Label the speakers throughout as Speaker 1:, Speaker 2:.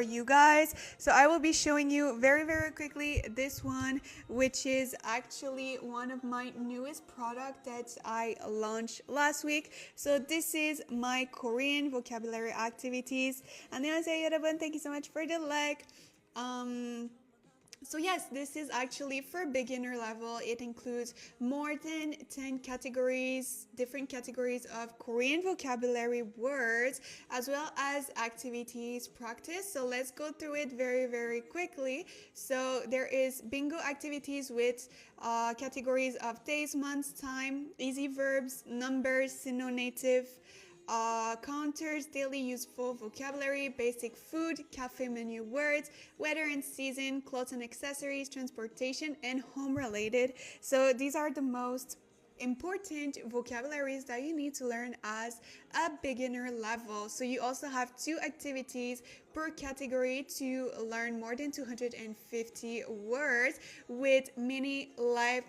Speaker 1: you guys. So I will be showing you very quickly this one, which is actually one of my newest product that I launched last week. So this is my Korean vocabulary activities. 안녕하세요 여러분. Thank you so much for the like. So yes, this is actually for beginner level. It includes more than 10 categories, different categories of Korean vocabulary words, as well as activities practice. So let's go through it very quickly. So there is bingo activities with categories of days, months, time, easy verbs, numbers, sino-native, counters, daily useful vocabulary, basic food, cafe menu words, weather and season, clothes and accessories, transportation, and home related. So these are the most important vocabularies that you need to learn as a beginner level. So you also have 2 activities per category to learn more than 250 words with many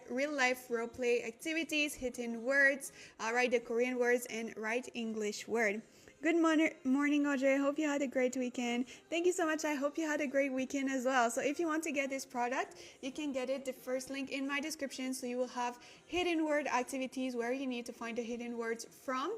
Speaker 1: real life role play activities, hidden words, write the Korean words, and write English word. Good morning, Audrey. I hope you had a great weekend. Thank you so much. I hope you had a great weekend as well. So if you want to get this product, you can get it. The first link in my description. So you will have hidden word activities where you need to find the hidden words from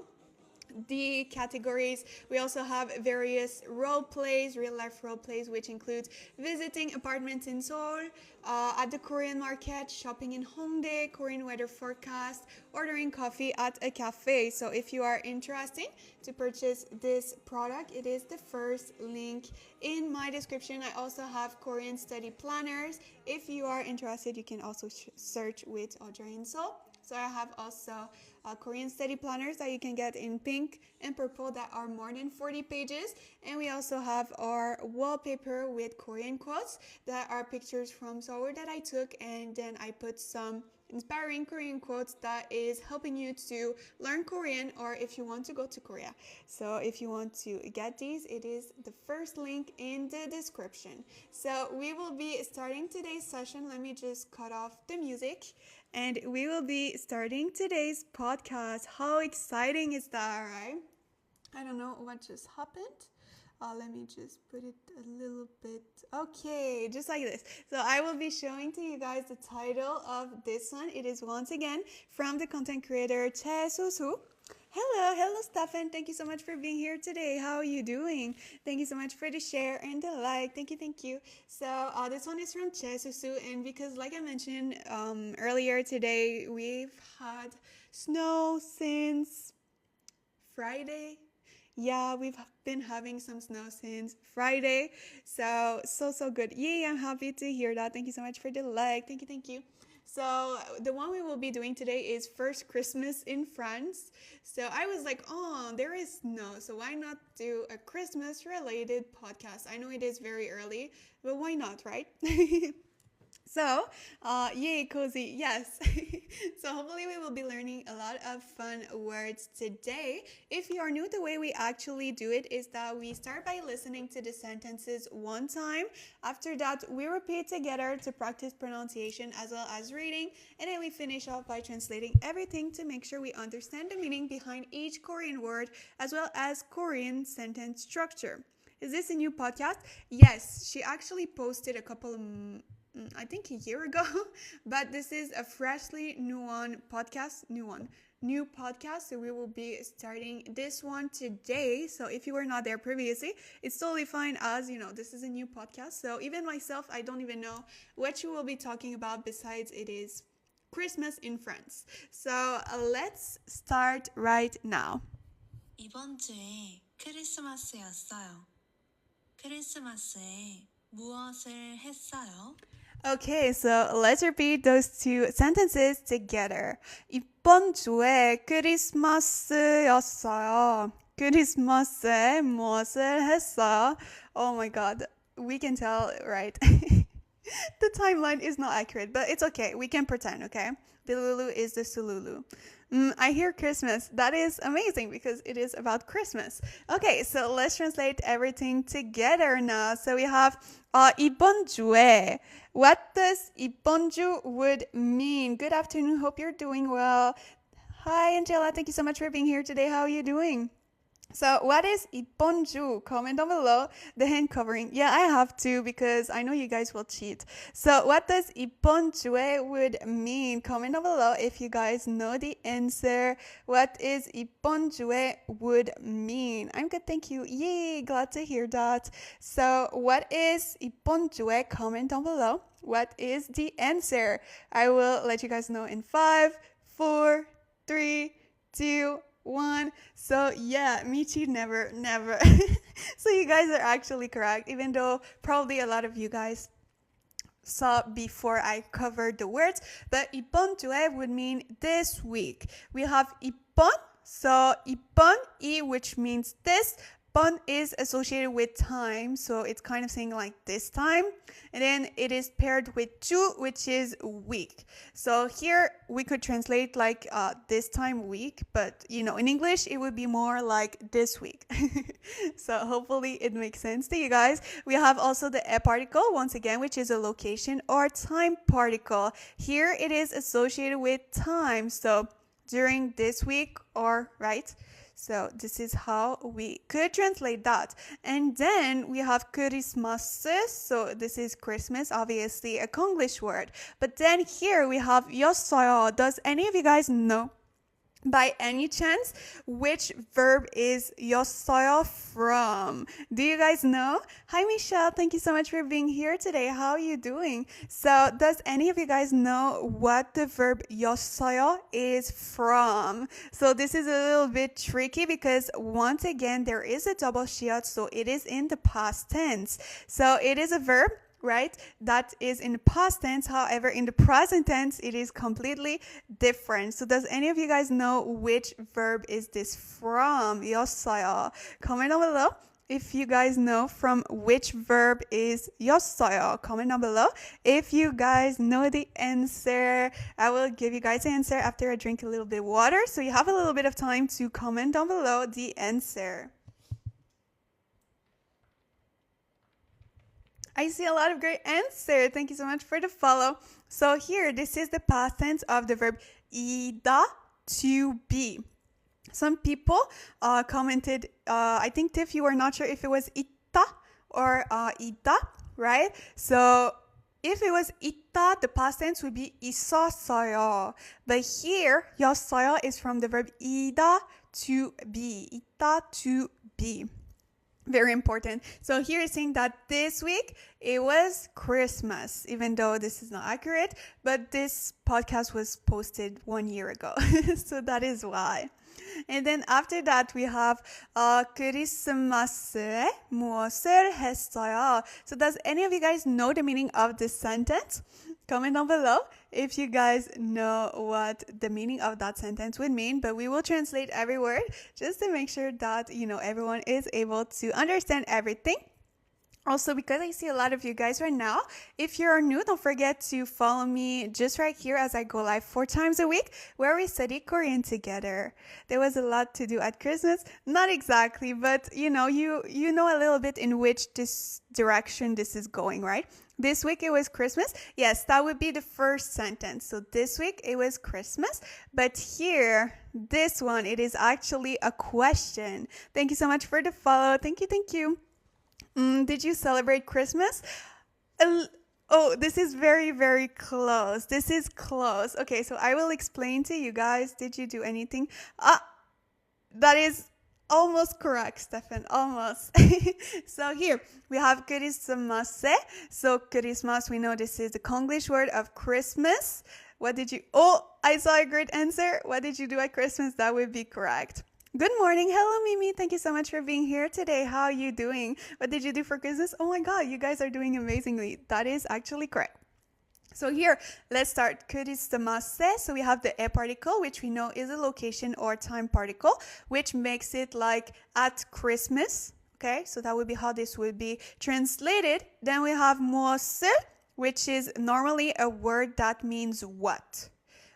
Speaker 1: the categories. We also have various role plays, real life role plays, which includes visiting apartments in Seoul, at the Korean market, shopping in Hongdae, Korean weather forecast, ordering coffee at a cafe. So if you are interested to purchase this product, it is the first link in my description. I also have Korean study planners. If you are interested, you can also search with Audrey in Seoul. So I have also Korean study planners that you can get in pink and purple that are more than 40 pages. And we also have our wallpaper with Korean quotes that are pictures from Seoul that I took, and then I put some inspiring Korean quotes that is helping you to learn Korean, or if you want to go to Korea. So if you want to get these, it is the first link in the description. So we will be starting today's session. Let me just cut off the music. And we will be starting today's podcast. How exciting is that, right? I don't know what just happened. Let me just put it a little bit. Okay, just like this. So I will be showing to you guys the title of this one. It is once again from the content creator Susu. Hello Stefan. Thank you so much for being here today. How are you doing? Thank you so much for the share and the like. Thank you. So this one is from Susu, and because like I mentioned earlier today, we've had snow since Friday. Yeah, we've been having some snow since Friday. So good. Yay, I'm happy to hear that. Thank you so much for the like. Thank you. So the one we will be doing today is First Christmas in France. So I was like, oh, there is snow, so why not do a Christmas related podcast? I know it is very early, but why not, right? So, yay, cozy, yes. So hopefully we will be learning a lot of fun words today. If you are new, the way we actually do it is that we start by listening to the sentences one time. After that, we repeat together to practice pronunciation as well as reading. And then we finish off by translating everything to make sure we understand the meaning behind each Korean word as well as Korean sentence structure. Is this a new podcast? Yes, she actually posted a couple of I think a year ago, but this is a freshly new podcast. So we will be starting this one today. So if you were not there previously, it's totally fine, as you know, this is a new podcast. So even myself, I don't even know what you will be talking about besides it is Christmas in France. So let's start right now.
Speaker 2: 이번 주에 크리스마스였어요. 크리스마스에 무엇을 했어요?
Speaker 1: Okay, so let's repeat those 2 sentences together. 이번 주에 크리스마스였어요. 크리스마스에 무엇을 했어요? Oh my god, we can tell, right? The timeline is not accurate, but it's okay. We can pretend, okay? The Lulu is the Sululu. I hear Christmas. That is amazing because it is about Christmas. Okay, so let's translate everything together now. So we have 이번 주에. What does 이번 주 would mean? Good afternoon. Hope you're doing well. Hi, Angela. Thank you so much for being here today. How are you doing? So what is 이번 주? Comment down below. The hand covering. Yeah, I have to because I know you guys will cheat. So what does 이번 주에 would mean? Comment down below if you guys know the answer. What is 이번 주에 would mean? I'm good, thank you. Yay, glad to hear that. So what is 이번 주에? Comment down below. What is the answer? I will let you guys know in 5, 4, 3, 2, 1. So yeah, me too, never. So you guys are actually correct, even though probably a lot of you guys saw before I covered the words. But 이번 주에 would mean this week. We have 이번, so 이번 이, which means this. 번 is associated with time, so it's kind of saying like this time. And then it is paired with 주, which is week. So here we could translate like this time week, but you know, in English it would be more like this week. So hopefully it makes sense to you guys. We have also the 에 particle once again, which is a location or time particle. Here it is associated with time, so during this week or right. So this is how we could translate that. And then we have Christmas. So this is Christmas, obviously a Konglish word. But then here we have 였어요. Does any of you guys know by any chance which verb is 였어요 from? Do you guys know? Hi Michelle, thank you so much for being here today. How are you doing? So does any of you guys know what the verb 였어요 is from? So this is a little bit tricky because once again there is a double shiat, so it is in the past tense. So it is a verb, right? That is in the past tense. However, in the present tense, it is completely different. So does any of you guys know which verb is this from? 였어요. Comment down below if you guys know from which verb is 였어요. Comment down below if you guys know the answer. I will give you guys the answer after I drink a little bit of water. So you have a little bit of time to comment down below the answer. I see a lot of great answers. Thank you so much for the follow. So here, this is the past tense of the verb 이다, to be. Some people commented, I think Tiff, you were not sure if it was 있다 or 이다, right? So if it was 있다, the past tense would be 있었어요. But here, 였어요 is from the verb 이다, to be. 있다, to be. Very important. So here is saying that this week it was Christmas, even though this is not accurate, but this podcast was posted 1 year ago. So that is why. And then after that we have 크리스마스에 무엇을 했어요? So does any of you guys know the meaning of this sentence? Comment down below if you guys know what the meaning of that sentence would mean, but we will translate every word just to make sure that, you know, everyone is able to understand everything. Also, because I see a lot of you guys right now, if you're new, don't forget to follow me just right here as I go live 4 times a week where we study Korean together. There was a lot to do at Christmas. Not exactly, but you know a little bit in which this direction this is going, right? This week it was Christmas. Yes, that would be the first sentence. So this week it was Christmas. But here, this one, it is actually a question. Thank you so much for the follow. Thank you. Did you celebrate Christmas? Oh, this is very, very close. This is close. Okay, so I will explain to you guys. Did you do anything? That is almost correct, Stefan. Almost. So here we have 크리스마스. So Christmas, we know this is the Konglish word of Christmas. What did you? Oh, I saw a great answer. What did you do at Christmas? That would be correct. Good morning. Hello, Mimi. Thank you so much for being here today. How are you doing? What did you do for Christmas? Oh my God, you guys are doing amazingly. That is actually correct. So here, let's start. 크리스마스. So we have the 에 particle, which we know is a location or time particle, which makes it like at Christmas. Okay, so that would be how this would be translated. Then we have 무엇을, which is normally a word that means what.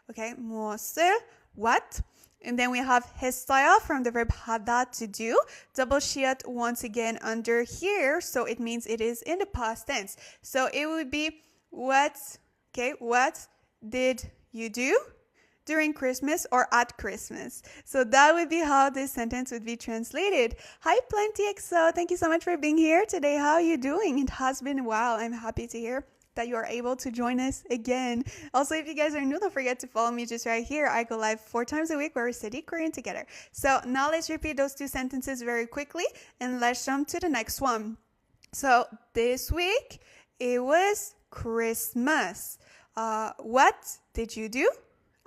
Speaker 1: Okay, 무엇을, what. And then we have 했어요 from the verb 하다, to do. Double shiat once again under here. So it means it is in the past tense. So it would be what did you do? during Christmas, or at Christmas. So that would be how this sentence would be translated. Hi, Plenty XO. Thank you so much for being here today. How are you doing? It has been a while. I'm happy to hear that you are able to join us again. Also, if you guys are new, don't forget to follow me just right here. I go live 4 times a week where we study Korean together. So now let's repeat those 2 sentences very quickly and let's jump to the next one. So this week, it was Christmas. What did you do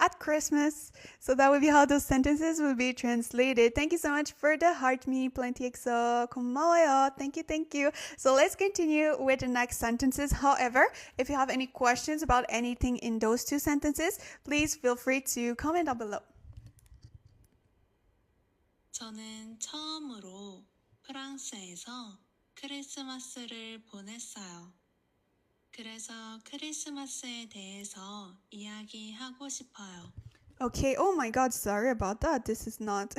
Speaker 1: at Christmas? So that would be how those sentences would be translated. Thank you so much for the heart me, Plenty XO. 고마워요. Thank you. So let's continue with the next sentences. However, if you have any questions about anything in those 2 sentences, please feel free to comment down below.
Speaker 2: 저는 처음으로 프랑스에서 크리스마스를 보냈어요. 그래서 크리스마스에 대해서 이야기하고 싶어요.
Speaker 1: Okay, oh my god, sorry about that. This is not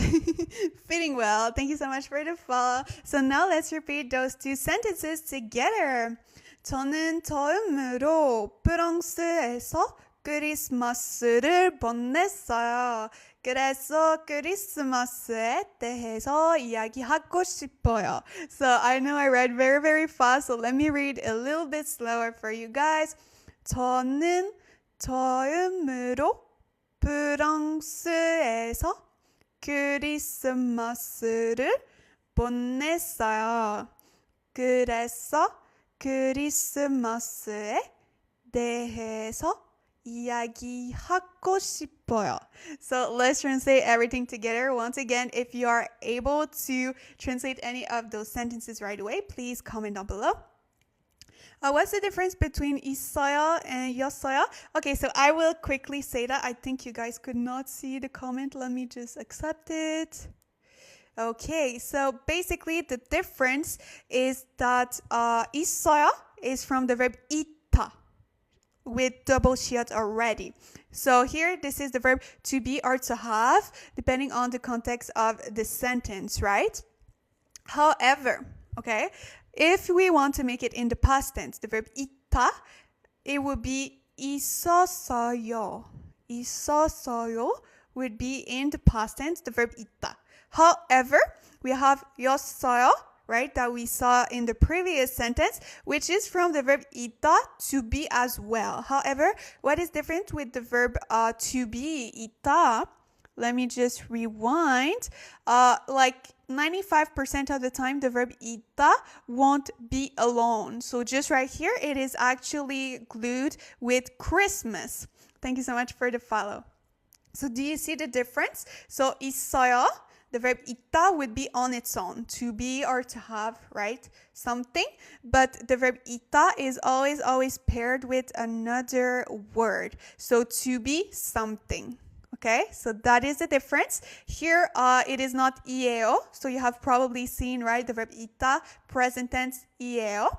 Speaker 1: fitting well. Thank you so much for the follow. So now let's repeat those 2 sentences together. 저는 처음으로 프랑스에서 크리스마스를 보냈어요. 그래서 크리스마스에 대해서 이야기하고 싶어요. So I know I read very, very fast, so let me read a little bit slower for you guys. 저는 처음으로 프랑스에서 크리스마스를 보냈어요. 그래서 크리스마스에 대해서 이야기하고 싶어요. So let's translate everything together. Once again, if you are able to translate any of those sentences right away, please comment down below. What's the difference between 있어요 and 였어요? Okay, so I will quickly say that. I think you guys could not see the comment. Let me just accept it. Okay, so basically the difference is that 있어요 is from the verb 있다 with double 시옷 already. So here, this is the verb to be or to have, depending on the context of the sentence, right? However, okay, if we want to make it in the past tense, the verb 있다, it would be 있었어요. 있었어요 would be in the past tense, the verb 있다. However, we have 였어요, right, that we saw in the previous sentence, which is from the verb 있다, to be as well. However, what is different with the verb to be, 있다? Let me just rewind. Like 95% of the time, the verb 있다 won't be alone. So just right here, it is actually glued with Christmas. Thank you so much for the follow. So do you see the difference? So 있어요, the verb 있다 would be on its own, to be or to have, right? Something. But the verb 있다 is always paired with another word. So to be something. Okay, so that is the difference. Here, it is not 이에요. So you have probably seen, right, the verb 있다, present tense 이에요.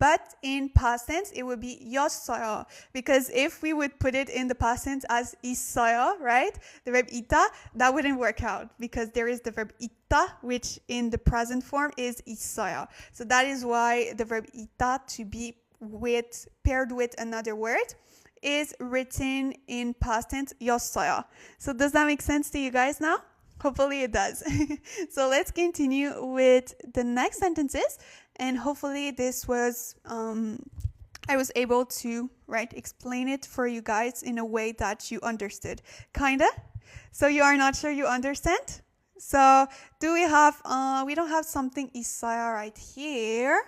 Speaker 1: But in past tense, it would be 였어요. Because if we would put it in the past tense as 있어요, right, the verb 있다, that wouldn't work out. Because there is the verb 있다, which in the present form is 있어요. So that is why the verb 있다, to be paired with another word, is written in past tense 였어요. So does that make sense to you guys now? Hopefully it does. So let's continue with the next sentences, and hopefully this was I was able to explain it for you guys in a way that you understood. Kinda? So you are not sure you understand? So do we have we don't have something 있어요 right here.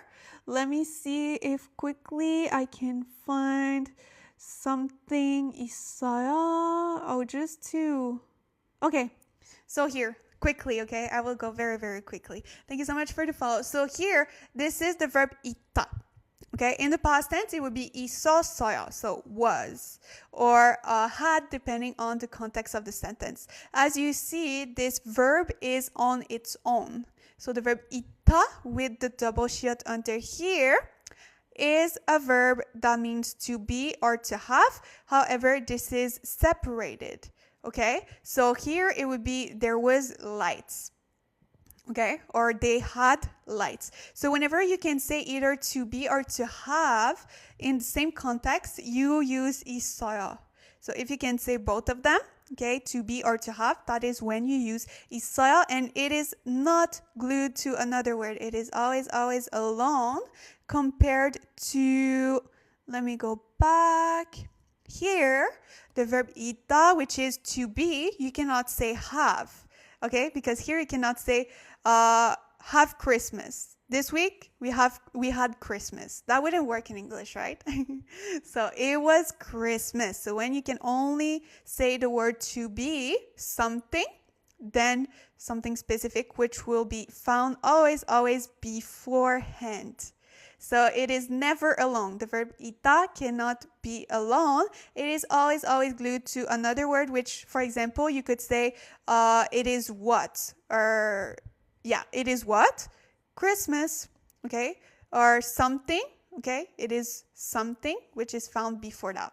Speaker 1: Let me see if quickly I can find something 있어요. Oh, just two. Okay. So here, quickly, okay? I will go very, very quickly. Thank you so much for the follow. So here, this is the verb 있다. Okay, in the past tense, it would be 있었어요, so was, or had, depending on the context of the sentence. As you see, this verb is on its own. So the verb 있다 with the double 시옷 under here is a verb that means to be or to have. However, this is separated. Okay, so here it would be there was lights. Okay, or they had lights. So whenever you can say either to be or to have in the same context, you use 있어요. So if you can say both of them, okay, to be or to have, that is when you use 있어요, and it is not glued to another word. It is always, always alone compared to, let me go back. Here, the verb 있다, which is to be, you cannot say have, okay? Because here you cannot say have Christmas. This week we had Christmas. That wouldn't work in English, right? So it was Christmas. So when you can only say the word to be something, then something specific, which will be found always, always beforehand. So it is never alone. The verb 있다 cannot be alone. It is always, always glued to another word, which, for example, you could say it is what, or yeah, it is what? Christmas, okay? Or something, okay? It is something which is found before that.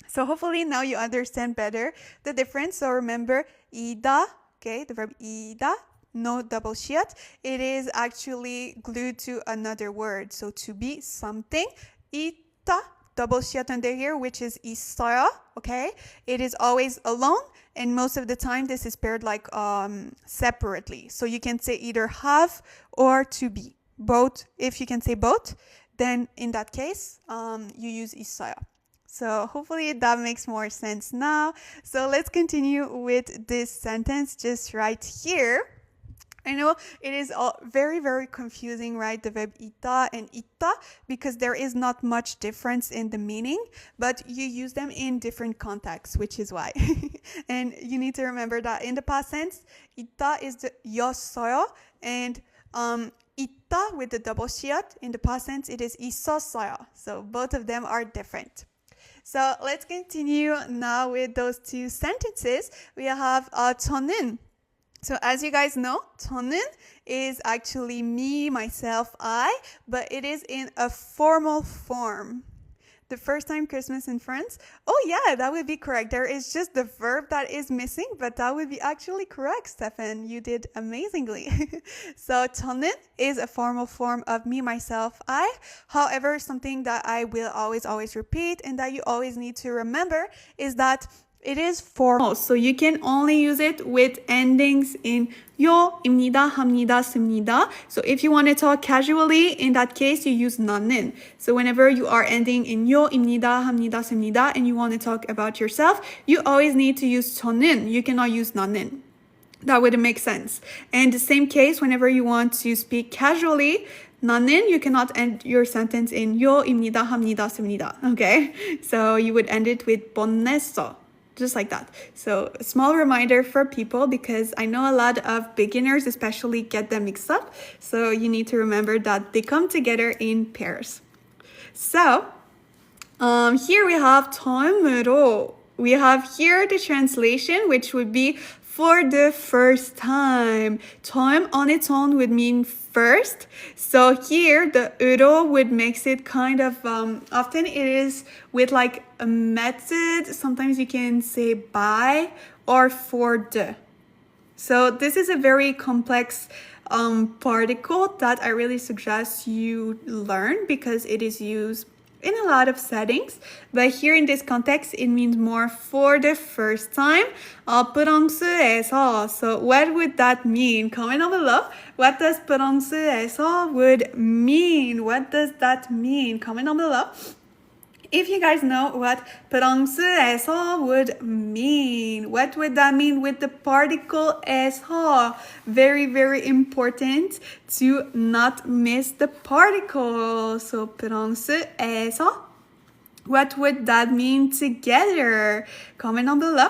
Speaker 1: So hopefully now you understand better the difference. So remember, 이다, okay? The verb 이다, no double shiat. It is actually glued to another word. So to be something, 있다, double shiat under here, which is 있어요, okay? It is always alone. And most of the time, this is paired like separately. So you can say either have or to be. Both, if you can say both, then in that case, you use 있어요. So hopefully that makes more sense now. So let's continue with this sentence just right here. I know it is all very, very confusing, right? The verb 있다 and 있다, because there is not much difference in the meaning, but you use them in different contexts, which is why. And you need to remember that in the past tense, 있다 is the 였어요, and 있다 with the double 시옷, in the past tense, it is 있었어요. So both of them are different. So let's continue now with those two sentences. We have 저는. So as you guys know, 저는 is actually me, myself, I, but it is in a formal form. The first time Christmas in France? Oh yeah, that would be correct. There is just the verb that is missing, but that would be actually correct, Stefan. You did amazingly. So 저는 is a formal form of me, myself, I. However, something that I will always, always repeat and that you always need to remember is that it is formal, so you can only use it with endings in 요, 입니다, 합니다, 씁니다. So if you want to talk casually, in that case, you use 나는. So whenever you are ending in 요, 입니다, 합니다, 씁니다, and you want to talk about yourself, you always need to use 저는. You cannot use 나는. That wouldn't make sense. And the same case, whenever you want to speak casually, 나는, you cannot end your sentence in 요, 입니다, 합니다, 씁니다. Okay? So you would end it with 보냈어. Just like that. So a small reminder for people, because I know a lot of beginners especially get them mixed up. So you need to remember that they come together in pairs. So here we have 처음으로. We have here the translation, which would be for the first time. 처음 on its own would mean first. So here the 으로 would makes it kind of, often it is with like a method. Sometimes you can say by or for the. So this is a very complex particle that I really suggest you learn because it is used in a lot of settings, but here in this context, it means more for the first time. 프랑스에서. So what would that mean? Comment down below. What does 프랑스에서 would mean? What does that mean? Comment down below. If you guys know what 프랑스에서 would mean, what would that mean with the particle 에서? Very, very important to not miss the particle. So 프랑스에서, what would that mean together? Comment down below.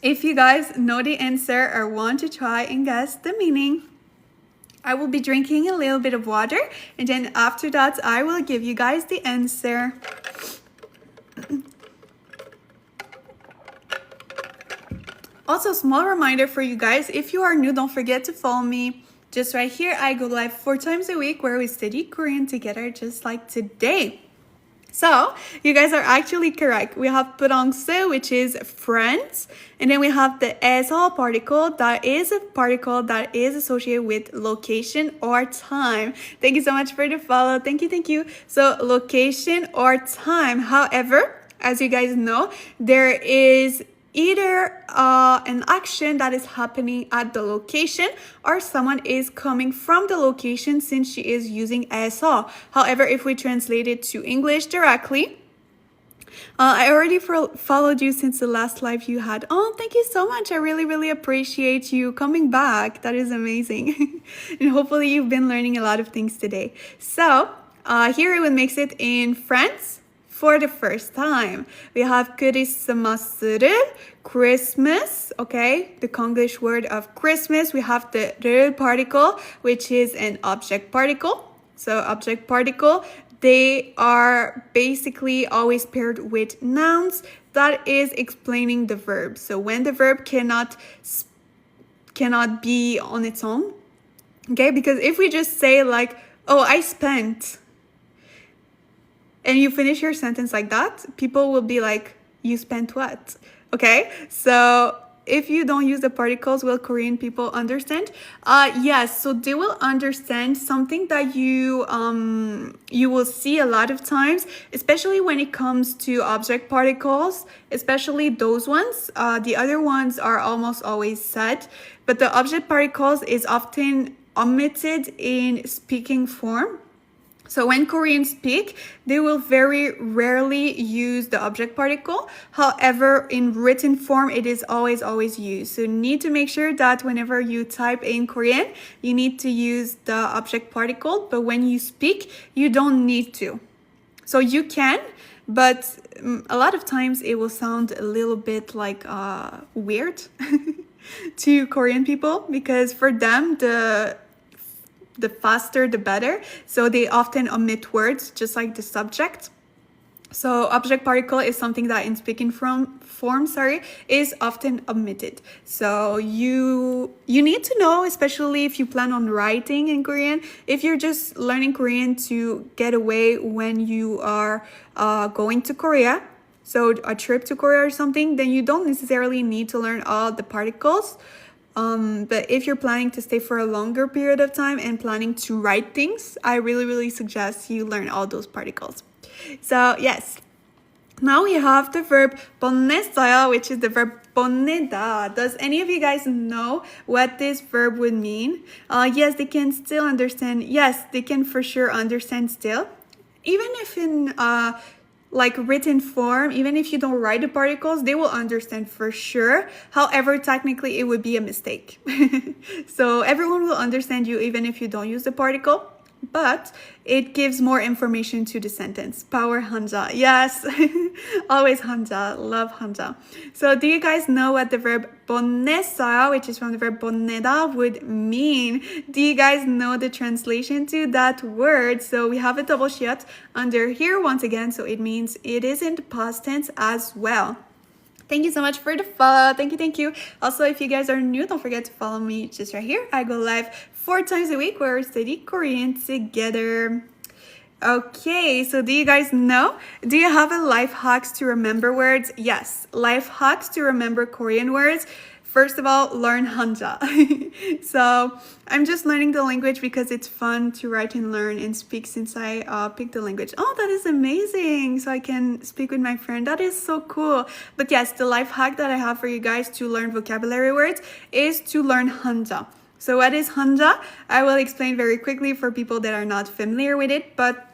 Speaker 1: If you guys know the answer or want to try and guess the meaning, I will be drinking a little bit of water, and then after that, I will give you guys the answer. Also, small reminder for you guys, if you are new, don't forget to follow me. Just right here, I go live 4 times a week where we study Korean together, just like today. So, you guys are actually correct. We have 프랑스, which is friends, and then we have the 에서 particle, that is a particle that is associated with location or time. Thank you so much for the follow. Thank you, thank you. So, location or time. However, as you guys know, there is either an action that is happening at the location or someone is coming from the location since she is using 에서. However, if we translate it to English directly, I already followed you since the last live you had. Oh, thank you so much. I really, really appreciate you coming back. That is amazing. And hopefully you've been learning a lot of things today. So here it would make it in France for the first time. We have 크리스마스를, Christmas, okay? The Konglish word of Christmas. We have the 를 particle, which is an object particle. So object particle, they are basically always paired with nouns. That is explaining the verb. So when the verb cannot be on its own, okay? Because if we just say like, oh, I spent, and you finish your sentence like that, people will be like, you spent what? Okay? So if you don't use the particles, will Korean people understand? Yes, so they will understand something that you will see a lot of times, especially when it comes to object particles, especially those ones. The other ones are almost always said, but the object particles is often omitted in speaking form. So when Koreans speak, they will very rarely use the object particle. However, in written form, it is always used. So you need to make sure that whenever you type in Korean, you need to use the object particle. But when you speak, you don't need to. So you can, but a lot of times it will sound a little bit like weird to Korean people, because for them, the faster the better, so they often omit words just like the subject. So object particle is something that in speaking form is often omitted. So you need to know, especially if you plan on writing in Korean. If you're just learning Korean to get away when you are going to Korea, so a trip to Korea or something, then you don't necessarily need to learn all the particles. But if you're planning to stay for a longer period of time and planning to write things, I really suggest you learn all those particles. So yes, now we have the verb 보냈어요, which is the verb 보내다. Does any of you guys know what this verb would mean? Yes, they can still understand. Yes, they can for sure understand still. Even if in like written form, even if you don't write the particles, they will understand for sure. However, technically it would be a mistake. So everyone will understand you even if you don't use the particle, but it gives more information to the sentence. Power hanja. Yes, always hanja. Love hanja. So do you guys know what the verb 보냈어요, which is from the verb 보내다, would mean? Do you guys know the translation to that word? So we have a double shiot under here once again, so it means it is in the past tense as well. Thank you so much for the follow. Thank you. Also, if you guys are new, don't forget to follow me just right here. I go live 4 times a week where we study Korean together. Okay, so do you guys know? Do you have a life hacks to remember words? Yes, life hacks to remember Korean words. First of all, learn hanja. So I'm just learning the language because it's fun to write and learn and speak since I picked the language. Oh, that is amazing. So I can speak with my friend. That is so cool. But yes, the life hack that I have for you guys to learn vocabulary words is to learn hanja. So what is hanja? I will explain very quickly for people that are not familiar with it, but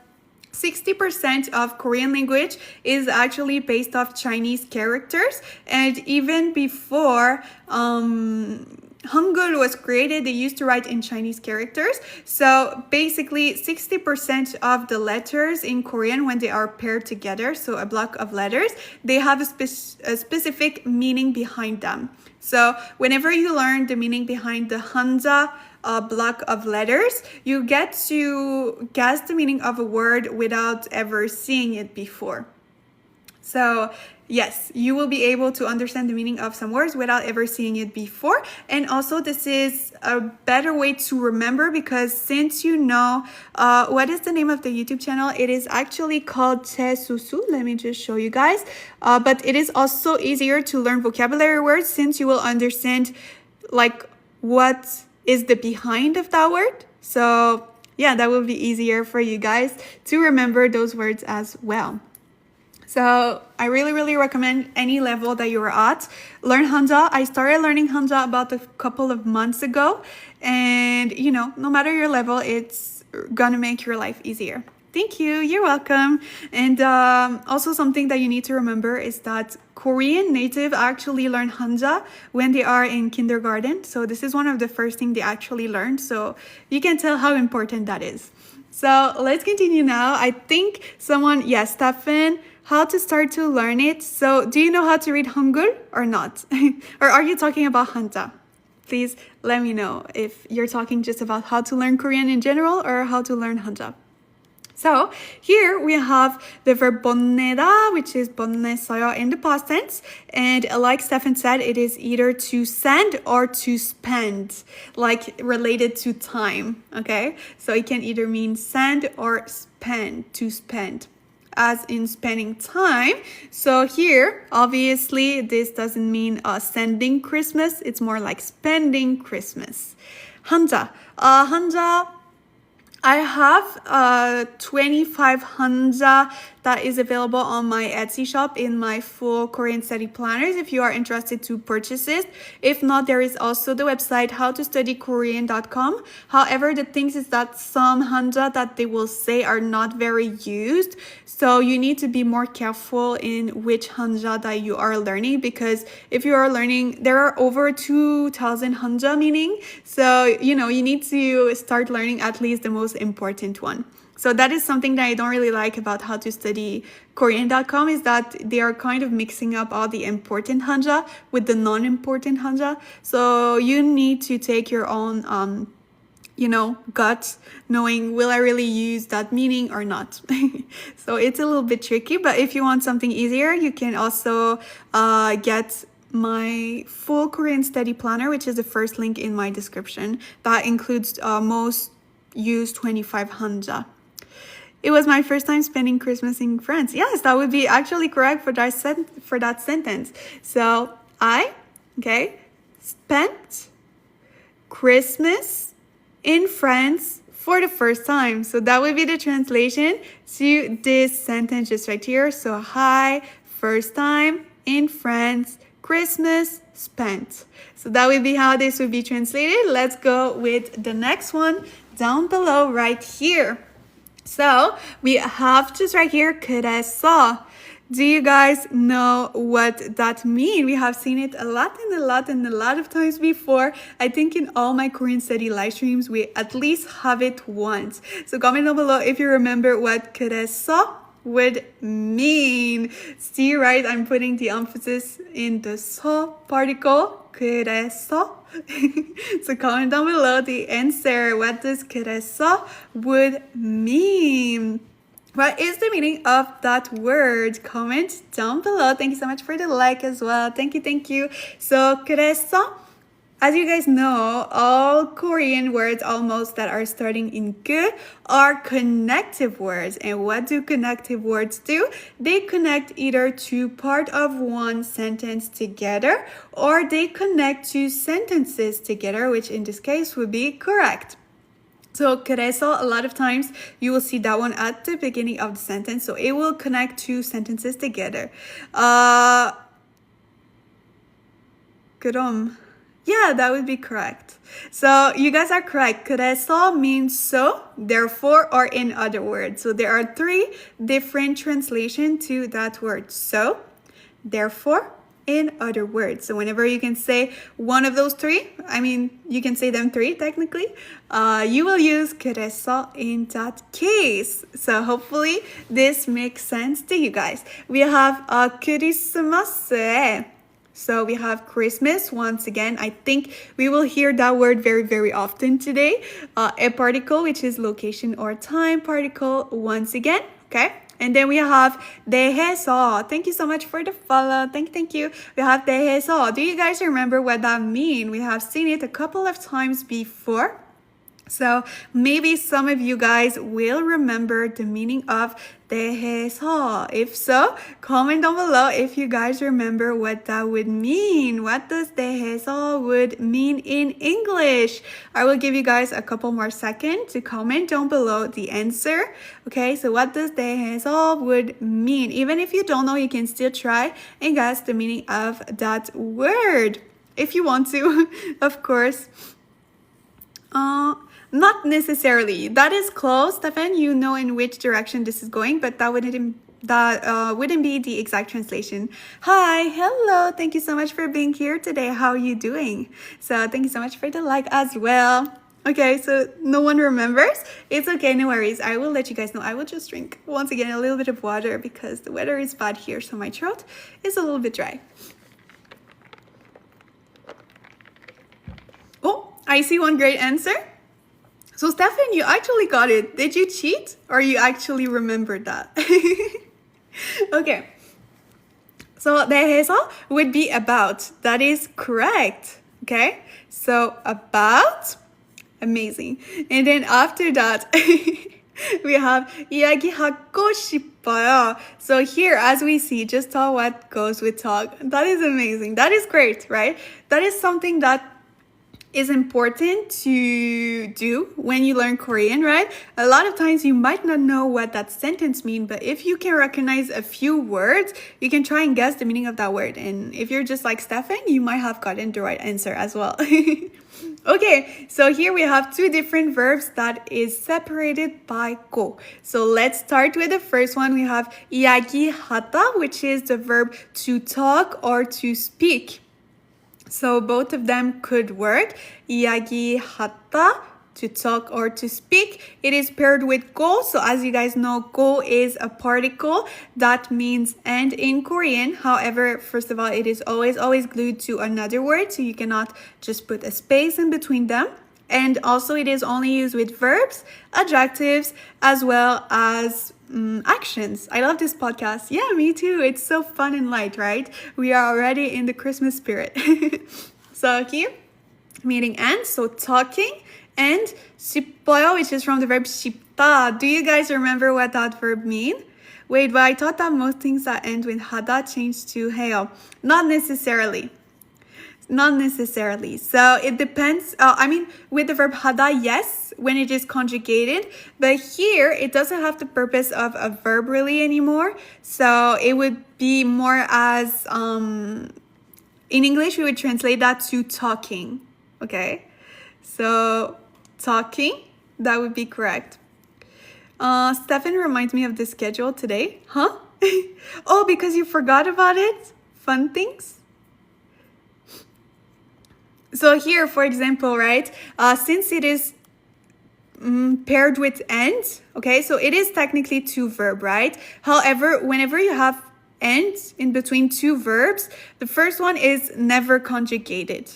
Speaker 1: 60% of Korean language is actually based off Chinese characters, and even before Hangul was created, they used to write in Chinese characters. So basically 60% of the letters in Korean, when they are paired together, so a block of letters, they have a specific meaning behind them. So whenever you learn the meaning behind the hanja block of letters, you get to guess the meaning of a word without ever seeing it before. So yes, you will be able to understand the meaning of some words without ever seeing it before. And also this is a better way to remember, because since you know, what is the name of the YouTube channel? It is actually called Susu. Let me just show you guys. But it is also easier to learn vocabulary words since you will understand like what is the behind of that word. So yeah, that will be easier for you guys to remember those words as well. So I really recommend any level that you're at. Learn Hanja. I started learning Hanja about a couple of months ago. And, you know, no matter your level, it's gonna make your life easier. Thank you. You're welcome. And also something that you need to remember is that Korean native actually learn Hanja when they are in kindergarten. So this is one of the first things they actually learn. So you can tell how important that is. So let's continue now. I think someone, yes, Stefan, how to start to learn it. So do you know how to read Hangul or not? Or are you talking about Hanja? Please let me know if you're talking just about how to learn Korean in general or how to learn Hanja. So here we have the verb 보내다, which is 보냈어요 in the past tense. And like Stefan said, it is either to send or to spend, like related to time, okay? So it can either mean send or spend, to spend, as in spending time. So here, obviously, this doesn't mean sending Christmas. It's more like spending Christmas. Hanja. Hanja, I have 25 hanja that is available on my Etsy shop in my full Korean study planners if you are interested to purchase it. If not, there is also the website howtostudykorean.com. However, the thing is that some hanja that they will say are not very used. So you need to be more careful in which hanja that you are learning, because if you are learning, there are over 2,000 hanja meaning. So, you know, you need to start learning at least the most important one. So that is something that I don't really like about how to study Korean.com, is that they are kind of mixing up all the important hanja with the non-important hanja. So you need to take your own, gut, knowing will I really use that meaning or not. So it's a little bit tricky, but if you want something easier, you can also get my full Korean study planner, which is the first link in my description. That includes most used 25 hanja. It was my first time spending Christmas in France. Yes, that would be actually correct for that sentence. So I, spent Christmas in France for the first time. So that would be the translation to this sentence just right here. So hi, first time in France, Christmas spent. So that would be how this would be translated. Let's go with the next one down below right here. So we have just right here, 그래서. Do you guys know what that means? We have seen it a lot of times before. I think in all my Korean study live streams, we at least have it once. So comment down below if you remember what 그래서 would mean. See, right? I'm putting the emphasis in the so particle. 그래서. So comment down below the answer. What does 그래서 would mean? What is the meaning of that word? Comment down below. Thank you so much for the like as well. Thank you. So 그래서, as you guys know, all Korean words almost that are starting in 그 are connective words. And what do connective words do? They connect either to part of one sentence together, or they connect two sentences together, which in this case would be correct. So 그래서, a lot of times you will see that one at the beginning of the sentence. So it will connect two sentences together. 그럼. Yeah, that would be correct. So you guys are correct. 그래서 means so, therefore, or in other words. So there are three different translations to that word. So, therefore, in other words. So whenever you can say one of those three, I mean, you can say them three technically, you will use 그래서 in that case. So hopefully this makes sense to you guys. We have 크리스마스에. So we have Christmas. Once again, I think we will hear that word very often today. A particle, which is location or time particle once again, okay? And then we have 대해서. Thank you so much for the follow. Thank you. We have 대해서. Do you guys remember what that means? We have seen it a couple of times before. So maybe some of you guys will remember the meaning of 대해서. If so, comment down below if you guys remember what that would mean. What does 대해서 would mean in English? I will give you guys a couple more seconds to comment down below the answer. Okay, so what does 대해서 would mean? Even if you don't know, you can still try and guess the meaning of that word. If you want to, of course. Not necessarily. That is close, Stefan. You know in which direction this is going, but that wouldn't be the exact translation. Hi, hello. Thank you so much for being here today. How are you doing? So thank you so much for the like as well. Okay, so no one remembers. It's okay, no worries. I will let you guys know. I will just drink once again a little bit of water because the weather is bad here, so my throat is a little bit dry. Oh, I see one great answer. So Stefan, you actually got it. Did you cheat or you actually remembered that? Okay. So 대해서 would be about. That is correct. Okay. So about, amazing. And then after that, we have 이야기하고 싶어요. So here, as we see, just talk what goes with talk. That is amazing. That is great, right? That is something that is important to do when you learn Korean, right? A lot of times you might not know what that sentence means, but if you can recognize a few words, you can try and guess the meaning of that word. And if you're just like Stefan, you might have gotten the right answer as well. Okay, so here we have two different verbs that is separated by 고. So let's start with the first one. We have 이야기하다, which is the verb to talk or to speak. So both of them could work. 이야기하다, to talk or to speak. It is paired with 고. So as you guys know, 고 is a particle that means end in Korean. However, first of all, it is always glued to another word. So you cannot just put a space in between them. And also it is only used with verbs, adjectives, as well as actions. I love this podcast. Yeah, me too. It's so fun and light, right? We are already in the Christmas spirit. So here, meaning and, so talking, and 싶어요, which is from the verb 싶다. Do you guys remember what that verb mean? Wait, but I thought that most things that end with 하다 change to 해요. Not necessarily. Not necessarily. So it depends. With the verb 하다, yes, when it is conjugated. But here, it doesn't have the purpose of a verb really anymore. So it would be more as, in English, we would translate that to talking. Okay? So talking, that would be correct. Stefan reminds me of the schedule today. Huh? Oh, because you forgot about it? Fun things? So here, for example, right, since it is paired with and, okay, so it is technically two verb, right? However, whenever you have and in between two verbs, the first one is never conjugated.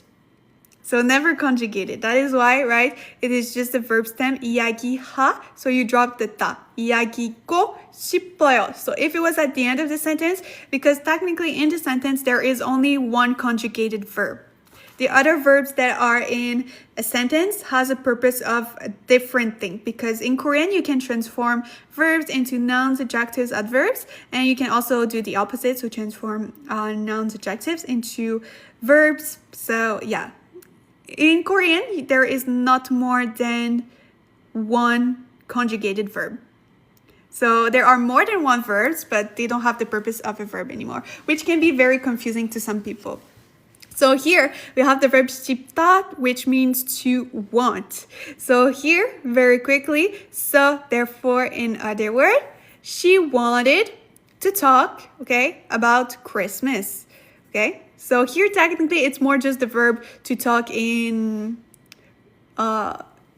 Speaker 1: So never conjugated. That is why, right, it is just the verb stem 이야기하, so you drop the 다. 이야기고 싶어요. So if it was at the end of the sentence, because technically in the sentence there is only one conjugated verb. The other verbs that are in a sentence has a purpose of a different thing, because in Korean you can transform verbs into nouns, adjectives, adverbs, and you can also do the opposite, so transform nouns, adjectives into verbs. So yeah, in Korean there is not more than one conjugated verb. So there are more than one verbs, but they don't have the purpose of a verb anymore, which can be very confusing to some people. So here we have the verb 싶다, which means to want. So here, very quickly, so therefore in other words, she wanted to talk, okay, about Christmas, okay? So here technically it's more just the verb to talk in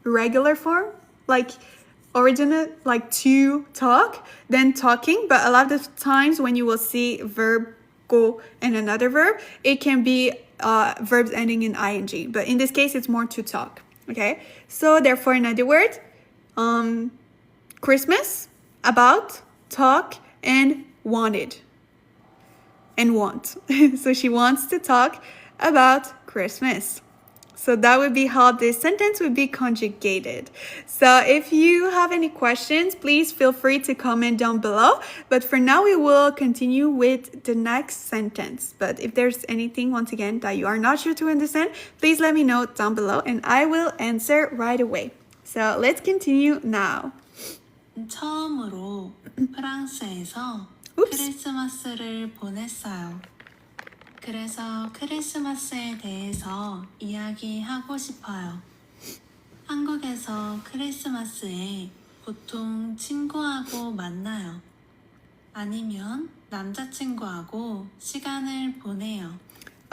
Speaker 1: regular form, like original, like to talk, then talking. But a lot of times when you will see verb go and another verb, it can be verbs ending in ing, but in this case it's more to talk. Okay, so therefore in other words, Christmas, about, talk, and wanted and want. So she wants to talk about Christmas. So that would be how this sentence would be conjugated. So if you have any questions, please feel free to comment down below. But for now, we will continue with the next sentence. But if there's anything, once again, that you are not sure to understand, please let me know down below and I will answer right away. So let's continue now.
Speaker 2: 처음으로 프랑스에서
Speaker 1: Oops.
Speaker 2: 크리스마스를 보냈어요. 그래서 크리스마스에 대해서 이야기하고 싶어요. 한국에서 크리스마스에 보통 친구하고 만나요. 아니면 남자친구하고 시간을 보내요.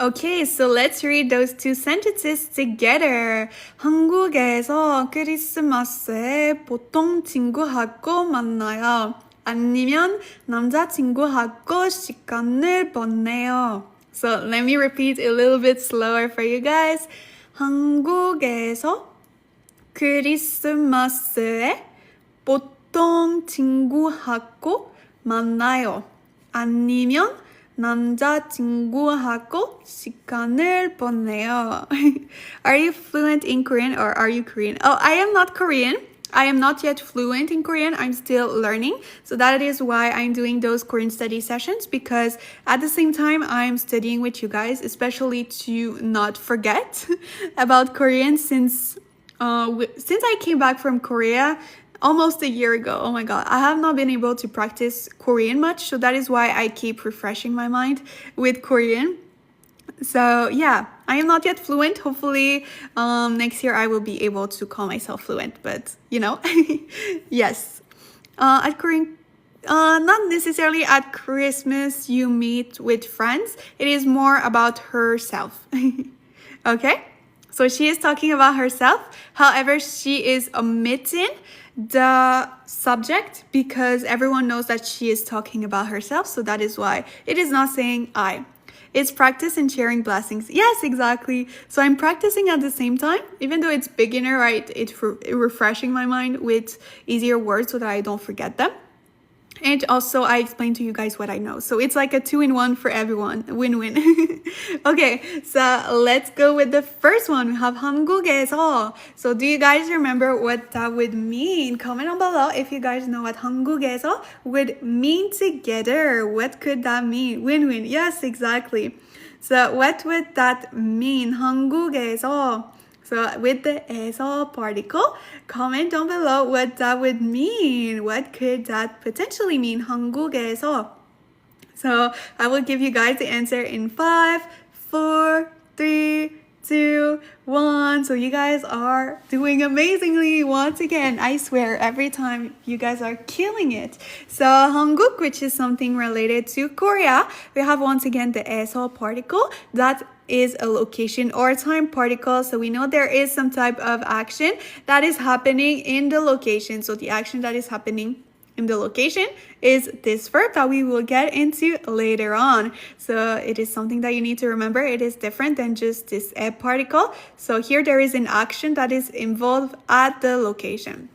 Speaker 1: Okay, so let's read those two sentences together. 한국에서 크리스마스에 보통 친구하고 만나요. 아니면 남자친구하고 시간을 보내요. So let me repeat a little bit slower for you guys. 한국에서 크리스마스에 보통 친구하고 만나요. 아니면 남자친구하고 시간을 보내요. Are you fluent in Korean or are you Korean? Oh, I am not Korean. I am not yet fluent in Korean. I'm still learning. So that is why I'm doing those Korean study sessions, because at the same time I'm studying with you guys, especially to not forget about Korean since I came back from Korea almost a year ago. Oh my god, I have not been able to practice Korean much, so that is why I keep refreshing my mind with Korean. So yeah, I am not yet fluent. Hopefully next year I will be able to call myself fluent, but you know. Yes, at Korean, not necessarily at Christmas you meet with friends. It is more about herself. Okay, so she is talking about herself. However, she is omitting the subject because everyone knows that she is talking about herself. So that is why it is not saying I. It's practice and sharing blessings. Yes, exactly. So I'm practicing at the same time, even though it's beginner, right? It's refreshing my mind with easier words so that I don't forget them. And also I explain to you guys what I know. So it's like a 2-in-1 for everyone. Win-win. Okay, so let's go with the first one. We have 한국에서. So do you guys remember what that would mean? Comment down below if you guys know what 한국에서 would mean together. What could that mean? Win-win. Yes, exactly. So what would that mean? 한국에서. So with the 에서 particle, comment down below what that would mean. What could that potentially mean? 한국에서. So I will give you guys the answer in 5, 4, 3, 2, 1. So you guys are doing amazingly once again. I swear, every time you guys are killing it. So 한국, which is something related to Korea, we have once again the 에서 particle. That is a location or time particle. So we know there is some type of action that is happening in the location. So the action that is happening in the location is this verb that we will get into later on. So it is something that you need to remember. It is different than just this a particle. So here there is an action that is involved at the location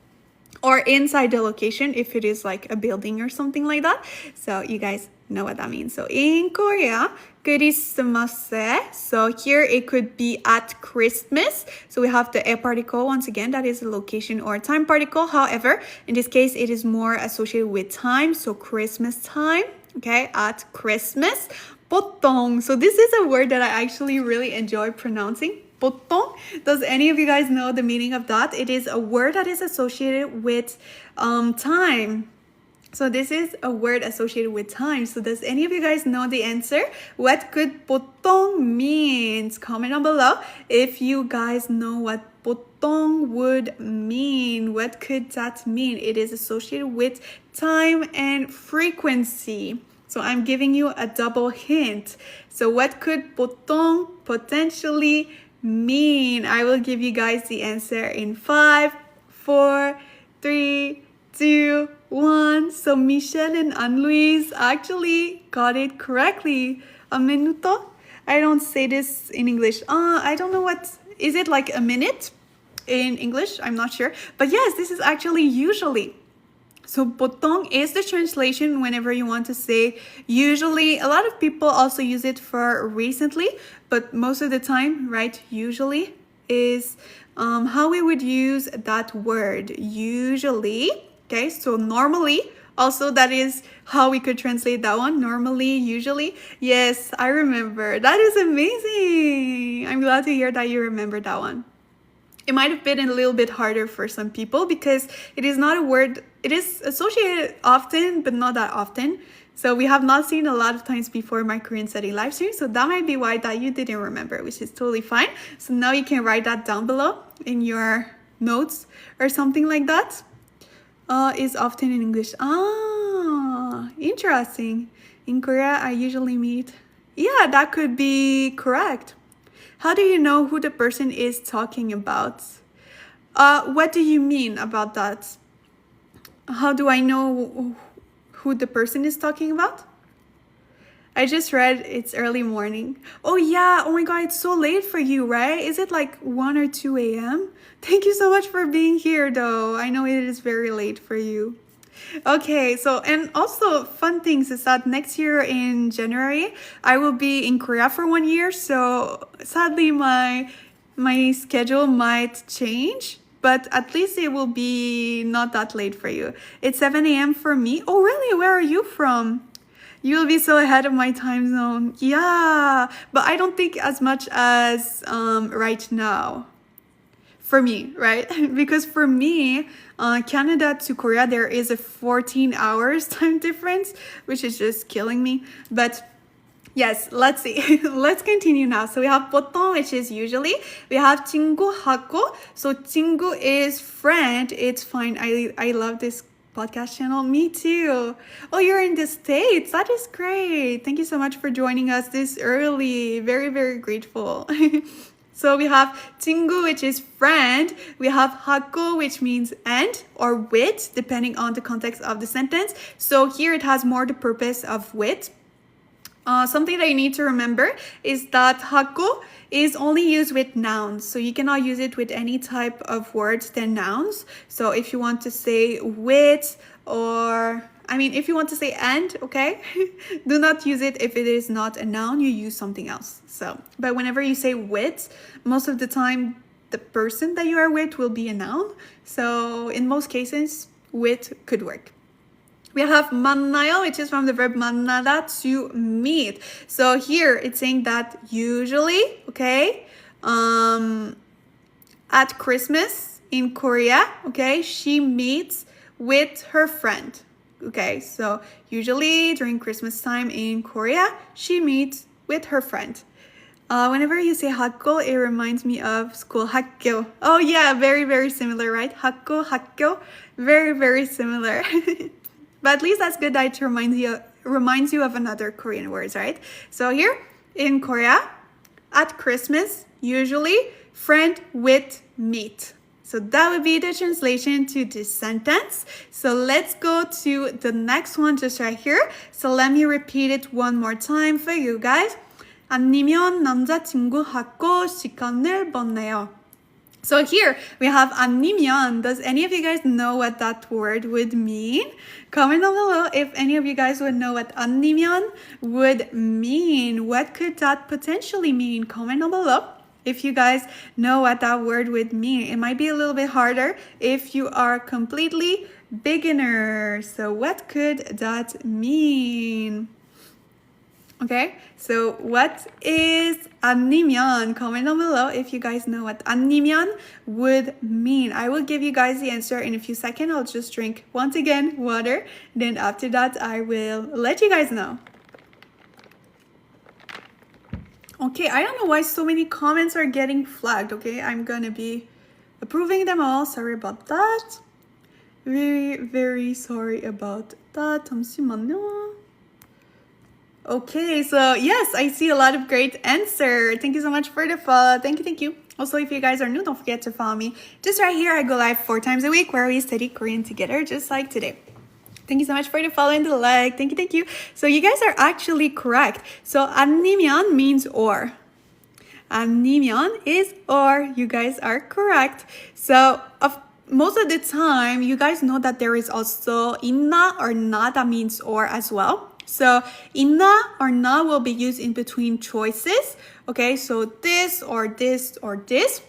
Speaker 1: or inside the location if it is like a building or something like that. So you guys know what that means. So in Korea, 크리스마스. So here it could be at Christmas. So we have the 에 particle once again, that is a location or time particle. However, in this case, it is more associated with time. So Christmas time, okay, at Christmas. 보통. So this is a word that I actually really enjoy pronouncing. 보통. Does any of you guys know the meaning of that? It is a word that is associated with time. So this is a word associated with time. So does any of you guys know the answer? What could 보통 means? Comment down below if you guys know what 보통 would mean. What could that mean? It is associated with time and frequency. So I'm giving you a double hint. So what could 보통 potentially mean? I will give you guys the answer in 5, 4, 3, 2, 1. So Michelle and Anne-Louise actually got it correctly. A minuto? I don't say this in English. I don't know what, is it like a minute in English? I'm not sure. But yes, this is actually usually. So 보통 is the translation whenever you want to say usually. A lot of people also use it for recently, but most of the time, right, usually is how we would use that word usually. Okay, so normally, also that is how we could translate that one. Normally, usually. Yes, I remember. That is amazing. I'm glad to hear that you remember that one. It might have been a little bit harder for some people because it is not a word, it is associated often, but not that often. So we have not seen a lot of times before my Korean study live stream. So that might be why that you didn't remember, which is totally fine. So now you can write that down below in your notes or something like that. Is often in English. Ah, interesting. In Korea, I usually meet. Yeah, that could be correct. How do you know who the person is talking about? What do you mean about that? How do I know who the person is talking about? I just read it's early morning. Oh yeah, oh my god, it's so late for you, right? Is it like 1 or 2 a.m.? Thank you so much for being here though. I know it is very late for you. Okay, so and also fun things is that next year in January I will be in Korea for 1 year, so sadly my schedule might change, but at least it will be not that late for you. It's 7 a.m. for me. Oh really? Where are you from? You'll be so ahead of my time zone. Yeah, but I don't think as much as right now. For me, right? Because for me, Canada to Korea, there is a 14 hours time difference, which is just killing me. But yes, let's see. Let's continue now. So we have 보통, which is usually. We have 친구, 하고. So 친구 is friend. It's fine. I love this podcast channel. Me too. Oh, you're in the States. That is great. Thank you so much for joining us this early. Very, very grateful. So we have 친구, which is friend. We have 하고, which means and or with, depending on the context of the sentence. So here it has more the purpose of with. Something that you need to remember is that 하고 is only used with nouns. So you cannot use it with any type of words than nouns. So if you want to say with or... if you want to say and, okay, do not use it if it is not a noun, you use something else. So, but whenever you say with, most of the time, the person that you are with will be a noun. So in most cases, with could work. We have 만나요, which is from the verb 만나다, to meet. So here it's saying that usually, okay, at Christmas in Korea, okay, she meets with her friend. Okay, so usually during Christmas time in Korea, she meets with her friend. Whenever you say 학교, it reminds me of school, 학교. Oh yeah, very, very similar, right? 학교, 학교, very, very similar. But at least that's good that it reminds you of another Korean words, right? So here in Korea, at Christmas, usually friend with meet. So that would be the translation to this sentence. So let's go to the next one just right here. So let me repeat it one more time for you guys. 아니면 남자친구하고 시간을 보내요. So here we have 아니면. Does any of you guys know what that word would mean? Comment down below if any of you guys would know what 아니면 would mean. What could that potentially mean? Comment down below if you guys know what that word would mean. It might be a little bit harder if you are completely beginner. So what could that mean? Okay, so what is 아니면? Comment down below if you guys know what 아니면 would mean. I will give you guys the answer in a few seconds. I'll just drink once again water. Then after that, I will let you guys know. Okay, I don't know why so many comments are getting flagged. Okay, I'm gonna be approving them all. Sorry about that. Very, very sorry about that. 잠시만요. Okay, so yes, I see a lot of great answer. Thank you so much for the follow. Thank you, thank you. Also, if you guys are new, don't forget to follow me. Just right here, I go live 4 times a week where we study Korean together, just like today. Thank you so much for the follow and the like. Thank you, thank you. So you guys are actually correct. So 아니면 means or. 아니면 is or. You guys are correct. So most of the time, you guys know that there is also 있나 or 나 that means or as well. So 있나 or 나 will be used in between choices. Okay, so this or this or this.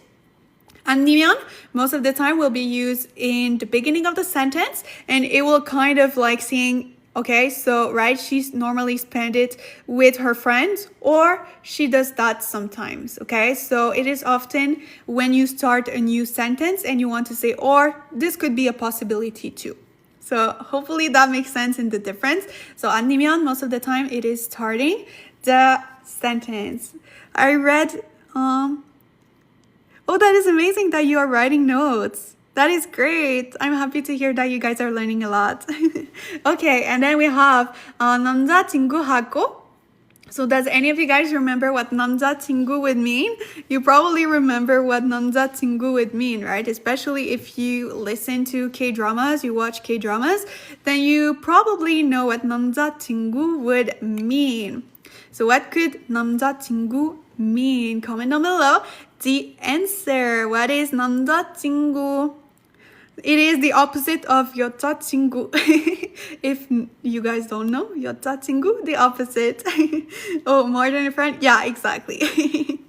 Speaker 1: 아니면 most of the time will be used in the beginning of the sentence, and it will kind of like saying, okay, so right, she's normally spend it with her friends, or she does that sometimes. Okay, so it is often when you start a new sentence and you want to say or, this could be a possibility too. So hopefully that makes sense in the difference. So 아니면 most of the time it is starting the sentence. I read oh, that is amazing that you are writing notes. That is great. I'm happy to hear that you guys are learning a lot. Okay, and then we have 남자친구하고. So does any of you guys remember what 남자친구 would mean? You probably remember what 남자친구 would mean, right? Especially if you listen to K-dramas, you watch K-dramas, then you probably know what 남자친구 would mean. So what could 남자친구 mean? Comment down below the answer. What is 남자친구? It is the opposite of 여자친구. If you guys don't know, 여자친구, the opposite. Oh, more than a friend? Yeah, exactly.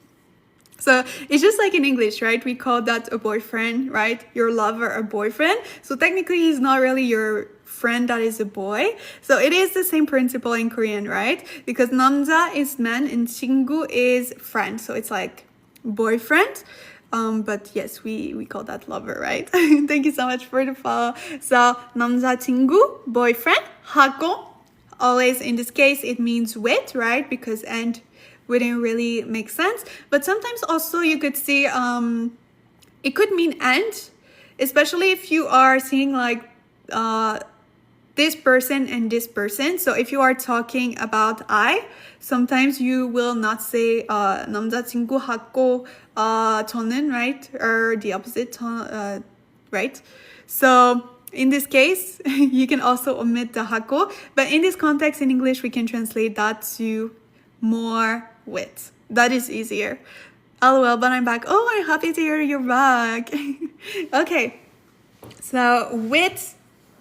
Speaker 1: So it's just like in English, right? We call that a boyfriend, right? Your lover, a boyfriend. So technically he's not really your friend that is a boy. So it is the same principle in Korean, right? Because 남자 is man and 친구 is friend. So it's like boyfriend. But yes, we call that lover, right? Thank you so much for the follow. So 남자친구, boyfriend, 하고, always in this case it means with, right? Because and wouldn't really make sense. But sometimes also you could see it could mean and, especially if you are seeing like this person and this person. So if you are talking about I, sometimes you will not say 남자친구하고 저는, right? Or the opposite, right? So in this case, you can also omit the 하고. But in this context in English, we can translate that to more with. That is easier. LOL, but I'm back. Oh, I'm happy to hear you're back. Okay. So with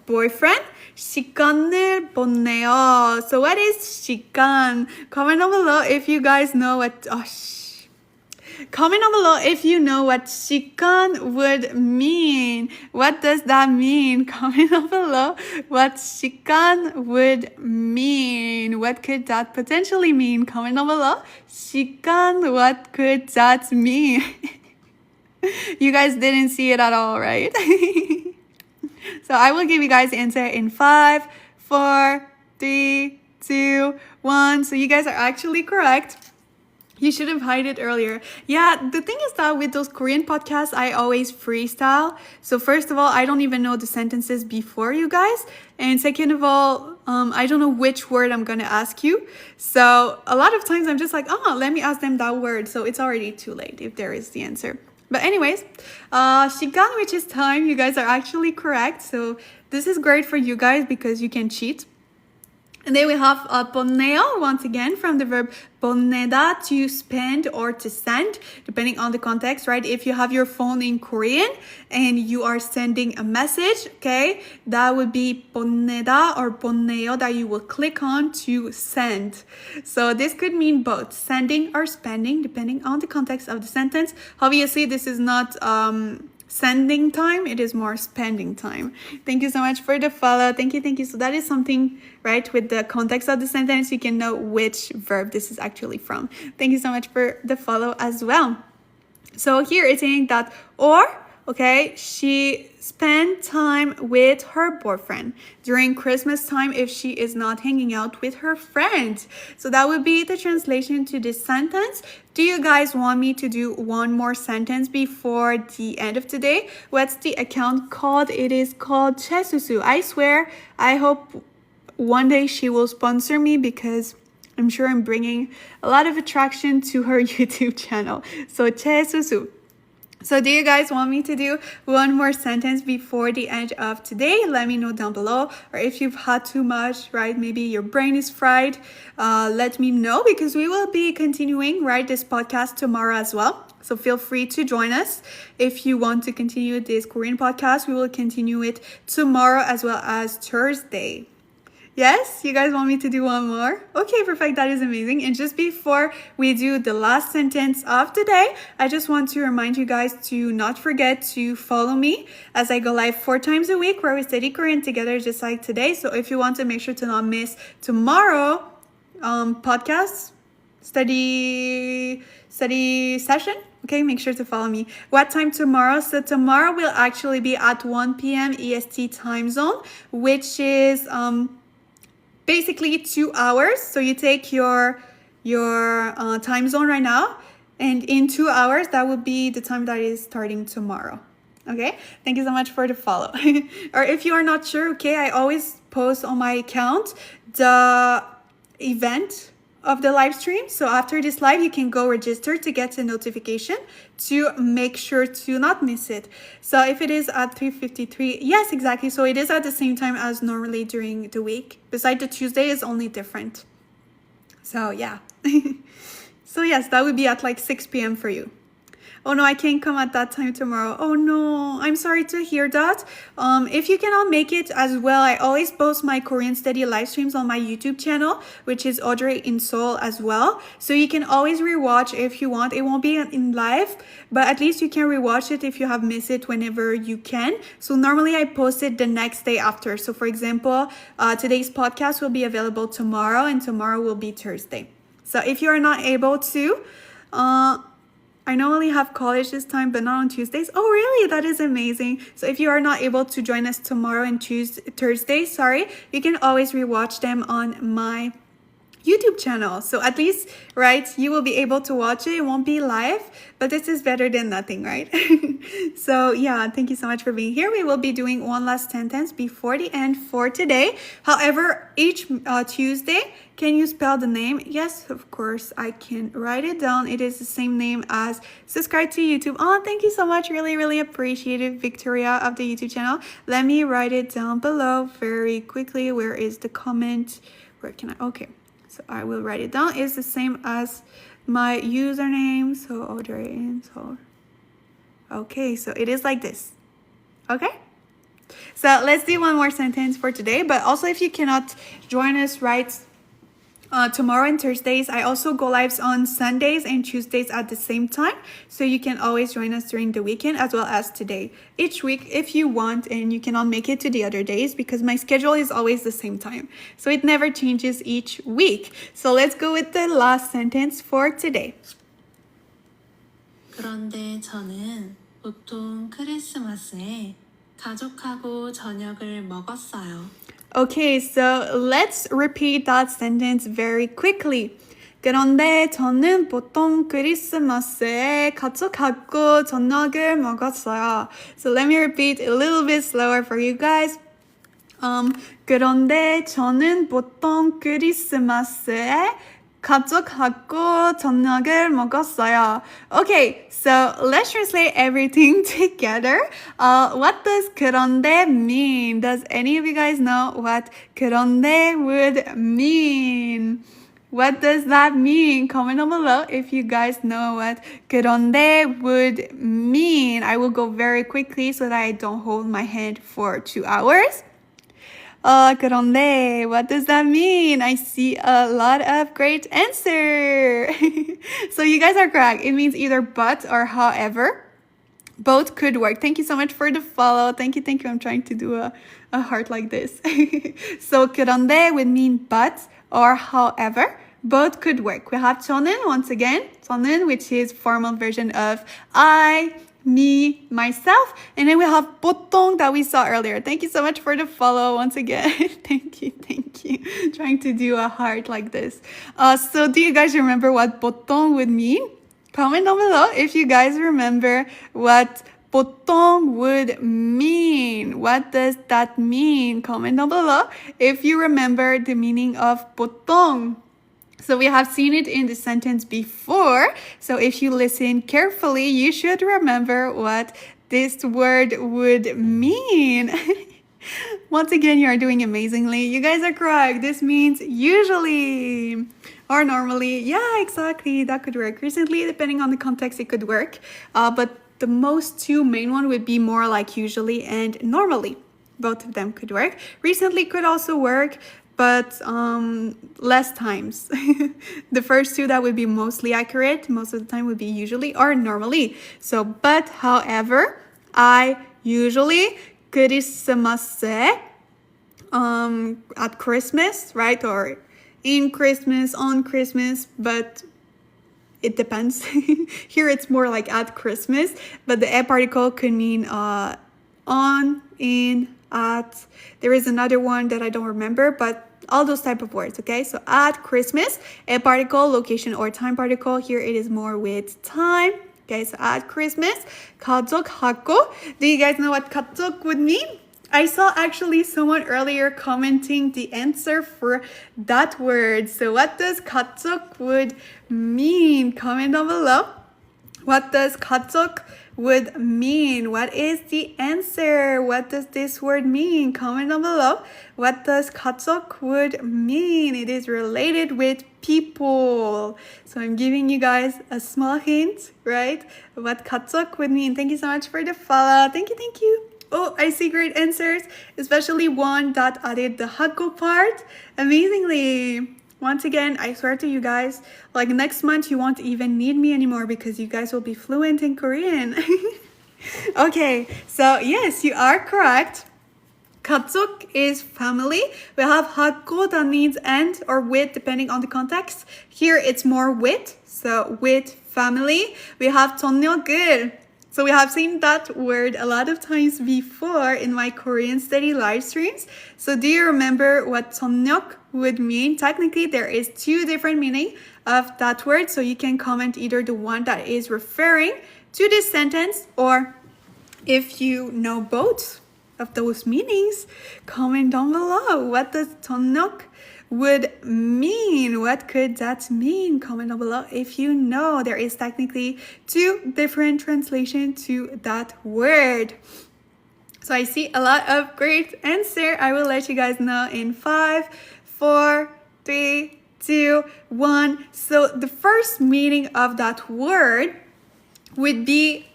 Speaker 1: boyfriend, 시간을 보내요. So what is 시간? Comment down below if you guys know what. Comment down below if you know what 시간 would mean. What does that mean? Comment down below what 시간 would mean. What could that potentially mean? Comment down below. 시간, what could that mean? You guys didn't see it at all, right? So I will give you guys the answer in 5, 4, 3, 2, 1. So you guys are actually correct. You should have hid it earlier. Yeah, the thing is that with those Korean podcasts, I always freestyle. So first of all, I don't even know the sentences before you guys. And second of all, I don't know which word I'm going to ask you. So a lot of times I'm just like, oh, let me ask them that word. So it's already too late if there is the answer. But anyways, 시간, which is time, you guys are actually correct. So this is great for you guys because you can cheat. And then we have 보내요, once again, from the verb 보내다, to spend or to send, depending on the context, right? If you have your phone in Korean and you are sending a message, okay, that would be 보내다 or 보내요 that you will click on to send. So this could mean both sending or spending, depending on the context of the sentence. Obviously, this is not sending time, it is more spending time. Thank you so much for the follow. Thank you. So that is something, right, with the context of the sentence, you can know which verb this is actually from. Thank you so much for the follow as well. So here it's saying that or, okay, she spent time with her boyfriend during Christmas time if she is not hanging out with her friends. So that would be the translation to this sentence. Do you guys want me to do one more sentence before the end of today? What's the account called? It is called 최수수. I swear, I hope one day she will sponsor me because I'm sure I'm bringing a lot of attraction to her YouTube channel. So 최수수. So do you guys want me to do one more sentence before the end of today? Let me know down below. Or if you've had too much, right, maybe your brain is fried, let me know because we will be continuing, right, this podcast tomorrow as well. So feel free to join us. If you want to continue this Korean podcast, we will continue it tomorrow as well as Thursday. Yes? You guys want me to do one more? Okay, perfect. That is amazing. And just before we do the last sentence of today, I just want to remind you guys to not forget to follow me as I go live 4 times a week where we study Korean together just like today. So if you want to make sure to not miss tomorrow podcast study session, okay, make sure to follow me. What time tomorrow? So tomorrow will actually be at 1 p.m. EST time zone, which is basically 2 hours. So you take your time zone right now, and in 2 hours that would be the time that is starting tomorrow. Okay, thank you so much for the follow. Or if you are not sure, okay, I always post on my account the event of the live stream. So after this live, you can go register to get a notification to make sure to not miss it. So if it is at 3:53, yes, exactly. So it is at the same time as normally during the week. Besides the Tuesday is only different. So yeah. So yes, that would be at like 6 p.m. for you. Oh no, I can't come at that time tomorrow. Oh no, I'm sorry to hear that. If you cannot make it as well, I always post my Korean study live streams on my YouTube channel, which is Audrey in Seoul as well. So you can always rewatch if you want. It won't be in live, but at least you can rewatch it if you have missed it whenever you can. So normally I post it the next day after. So for example, today's podcast will be available tomorrow, and tomorrow will be Thursday. So if you are not able to, I normally have college this time, but not on Tuesdays. Oh, really? That is amazing. So if you are not able to join us tomorrow and Thursday, you can always rewatch them on my YouTube channel. So at least, right, you will be able to watch it. It won't be live, but this is better than nothing, right? So yeah, thank you so much for being here. We will be doing one last sentence before the end for today. However, each Tuesday, can you spell the name? Yes, of course, I can write it down. It is the same name as subscribe to YouTube. Oh, thank you so much. Really, really appreciate it, Victoria of the YouTube channel. Let me write it down below very quickly. Where is the comment? Where can I? Okay. So I will write it down. It's the same as my username. So Audrey and so. Okay, so it is like this. Okay? So let's do one more sentence for today. But also if you cannot join us right tomorrow and Thursdays, I also go lives on Sundays and Tuesdays at the same time. So you can always join us during the weekend as well as today. Each week if you want, and you cannot make it to the other days because my schedule is always the same time. So it never changes each week. So let's go with the last sentence for today.
Speaker 2: 그런데 저는 보통 크리스마스에 가족하고 저녁을 먹었어요.
Speaker 1: Okay, so let's repeat that sentence very quickly. 그런데 저는 보통 크리스마스에 가족하고 저녁을 먹었어요. So let me repeat a little bit slower for you guys. 그런데 저는 보통 크리스마스에 가족하고 저녁을 먹었어요. Okay, so let's translate everything together. What does 그런데 mean? Does any of you guys know what 그런데 would mean? What does that mean? Comment down below if you guys know what 그런데 would mean. I will go very quickly so that I don't hold my hand for 2 hours. 그런데, what does that mean? I see a lot of great answer. So you guys are correct. It means either but or however. Both could work. Thank you so much for the follow. Thank you. I'm trying to do a heart like this. So 그런데 would mean but or however. Both could work. We have 저는 once again. 저는, which is formal version of I, me, myself, and then we have 보통 that we saw earlier. Thank you so much for the follow once again. Thank you. Trying to do a heart like this. So do you guys remember what 보통 would mean? Comment down below if you guys remember what 보통 would mean. What does that mean? Comment down below if you remember the meaning of 보통. So we have seen it in the sentence before. So if you listen carefully, you should remember what this word would mean. Once again, you are doing amazingly. You guys are correct. This means usually or normally. Yeah, exactly. That could work. Recently, depending on the context, it could work. But the most two main one would be more like usually and normally. Both of them could work. Recently could also work. but less times. The first two that would be mostly accurate, most of the time would be usually or normally. So, but however, I usually 크리스마스에 at Christmas, right? Or in Christmas, on Christmas, but it depends. Here it's more like at Christmas, but the e particle could mean on, in, at. There is another one that I don't remember, but all those type of words, okay? So at Christmas, e particle, location or time particle. Here it is more with time. Okay, so at Christmas, 가족하고. Do you guys know what 가족 would mean? I saw actually someone earlier commenting the answer for that word. So what does 가족 would mean? Comment down below. What does 가족 would mean? What is the answer? What does this word mean? Comment down below. What does 가족 would mean? It is related with people. So I'm giving you guys a small hint, right? What 가족 would mean. Thank you so much for the follow. Thank you, thank you. Oh, I see great answers, especially one that added the 하고 part amazingly. Once again, I swear to you guys, like next month you won't even need me anymore because you guys will be fluent in Korean. Okay, so yes, you are correct. 가족 is family. We have 하고 that means and or with depending on the context. Here it's more with, so with family. We have 저녁을. So we have seen that word a lot of times before in my Korean study live streams. So do you remember what 저녁 would mean? Technically, there is two different meanings of that word. So you can comment either the one that is referring to this sentence, or if you know both of those meanings, comment down below. What does 저녁 would mean? What could that mean? Comment down below if you know. There is technically two different translations to that word. So I see a lot of great answer. I will let you guys know in 5, 4, 3, 2, 1. So the first meaning of that word would be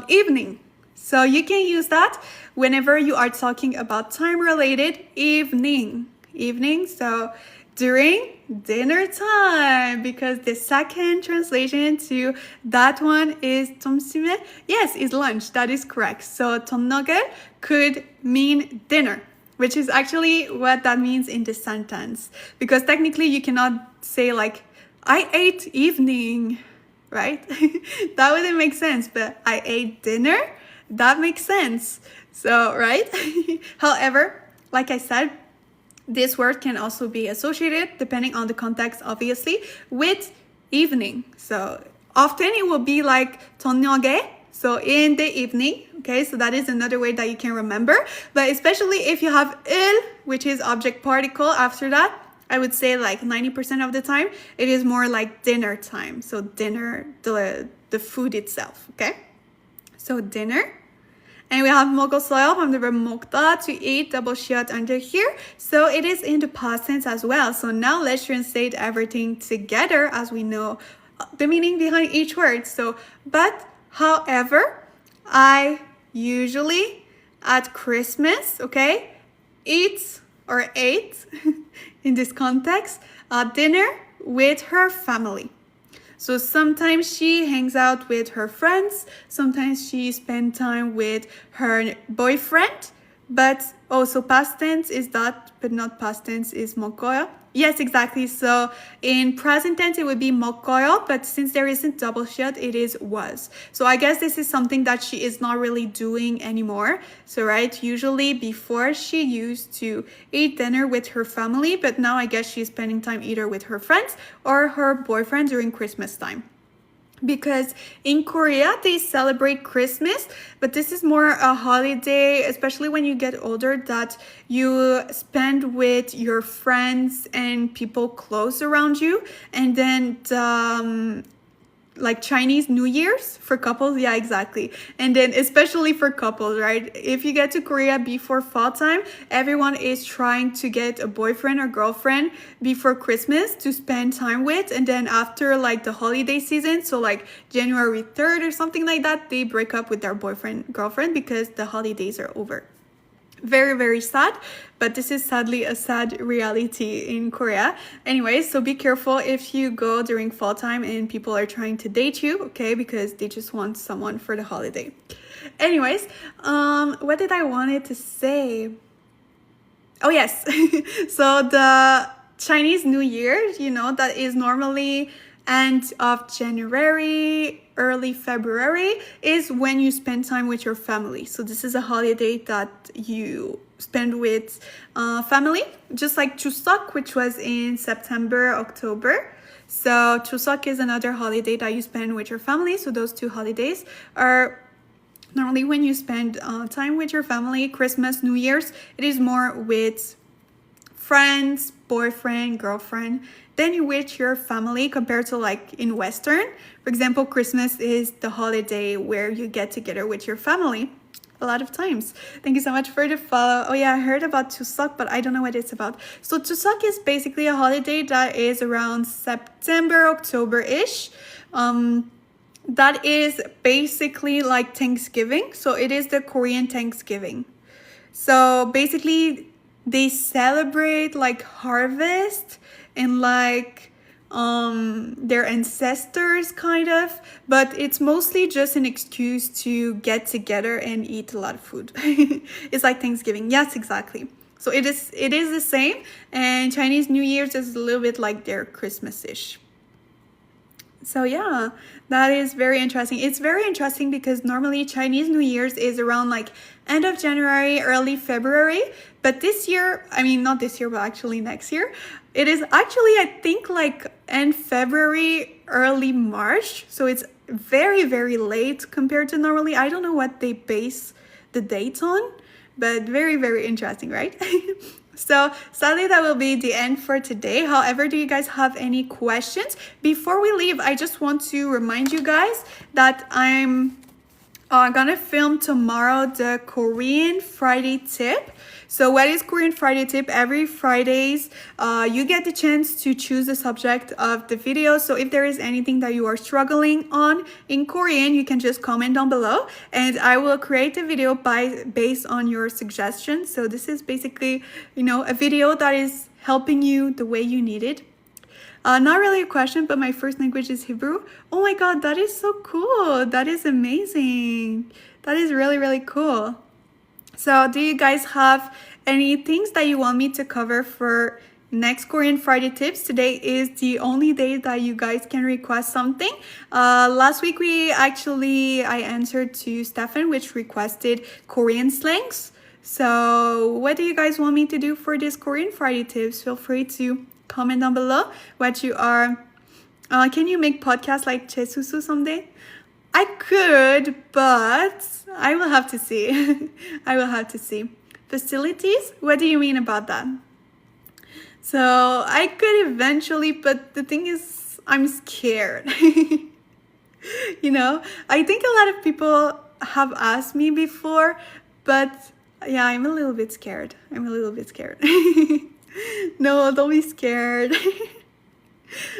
Speaker 1: evening. So you can use that whenever you are talking about time related evening. So during dinner time, because the second translation to that one is 점심에, yes, is lunch. That is correct. So 저녁을 could mean dinner, which is actually what that means in the sentence. Because technically you cannot say like, I ate evening, right? That wouldn't make sense, but I ate dinner, that makes sense. So, right? However, like I said, this word can also be associated, depending on the context, obviously, with evening. So often it will be like 저녁에, so in the evening. Okay, so that is another way that you can remember. But especially if you have 을, which is object particle after that, I would say like 90% of the time, it is more like dinner time. So dinner, the food itself, okay? So dinner. And we have 먹었어요 from the verb 먹다, to eat, double shiot under here. So it is in the past tense as well. So now let's translate everything together as we know the meaning behind each word. So, but, however, I usually at Christmas, okay, eat or ate in this context, dinner with her family. So sometimes she hangs out with her friends, sometimes she spends time with her boyfriend, but also past tense is that, but not past tense is 먹어요. Yes, exactly. So in present tense, it would be 먹어요, but since there isn't double shiot, it is was. So I guess this is something that she is not really doing anymore. So right, usually before she used to eat dinner with her family, but now I guess she's spending time either with her friends or her boyfriend during Christmas time. Because in Korea, they celebrate Christmas, but this is more a holiday, especially when you get older, that you spend with your friends and people close around you. And then like Chinese New Year's for couples, yeah, exactly. And then especially for couples, right? If you get to Korea before fall time, everyone is trying to get a boyfriend or girlfriend before Christmas to spend time with. And then after like the holiday season, so like January 3rd or something like that, they break up with their boyfriend, girlfriend because the holidays are over. Very, very sad, but this is sadly a sad reality in Korea. Anyways, so be careful if you go during fall time and people are trying to date you, okay? Because they just want someone for the holiday. Anyways, what did I wanted to say? Oh yes, so the Chinese New Year, that is normally end of January, early February, is when you spend time with your family. So this is a holiday that you spend with family, just like Chuseok, which was in September, October. So Chuseok is another holiday that you spend with your family. So those two holidays are normally when you spend time with your family. Christmas, New Year's, it is more with friends, boyfriend, girlfriend, than you with your family compared to like in Western. For example, Christmas is the holiday where you get together with your family a lot of times. Thank you so much for the follow. Oh yeah, I heard about Chuseok, but I don't know what it's about. So Chuseok is basically a holiday that is around September, October-ish. That is basically like Thanksgiving. So it is the Korean Thanksgiving. So basically they celebrate like harvest and like their ancestors kind of, but it's mostly just an excuse to get together and eat a lot of food. It's like Thanksgiving. Yes, exactly. So it is the same, and Chinese New Year's is a little bit like their Christmas-ish. So yeah, that is very interesting. It's very interesting because normally Chinese New Year's is around like end of January, early February. But this year, I mean, not this year, but actually next year, it is actually, I think, like end February, early March. So it's very, very late compared to normally. I don't know what they base the dates on, but very, very interesting, right? So sadly, that will be the end for today. However, do you guys have any questions? Before we leave, I just want to remind you guys that I'm gonna film tomorrow the Korean Friday tip. So what is Korean Friday tip? Every Fridays, you get the chance to choose the subject of the video. So if there is anything that you are struggling on in Korean, you can just comment down below and I will create a video based on your suggestions. So this is basically, a video that is helping you the way you need it. Not really a question, but my first language is Hebrew. Oh my God, that is so cool. That is amazing. That is really, really cool. So do you guys have any things that you want me to cover for next Korean Friday tips? Today is the only day that you guys can request something. Last week I answered to Stefan, which requested Korean slangs. So what do you guys want me to do for this Korean Friday tips? Feel free to comment down below what you are. Can you make podcasts like Chesusu someday? I could, but I will have to see. I will have to see. Facilities? What do you mean about that? So I could eventually, but the thing is, I'm scared. I think a lot of people have asked me before, but yeah, I'm a little bit scared. No, don't be scared.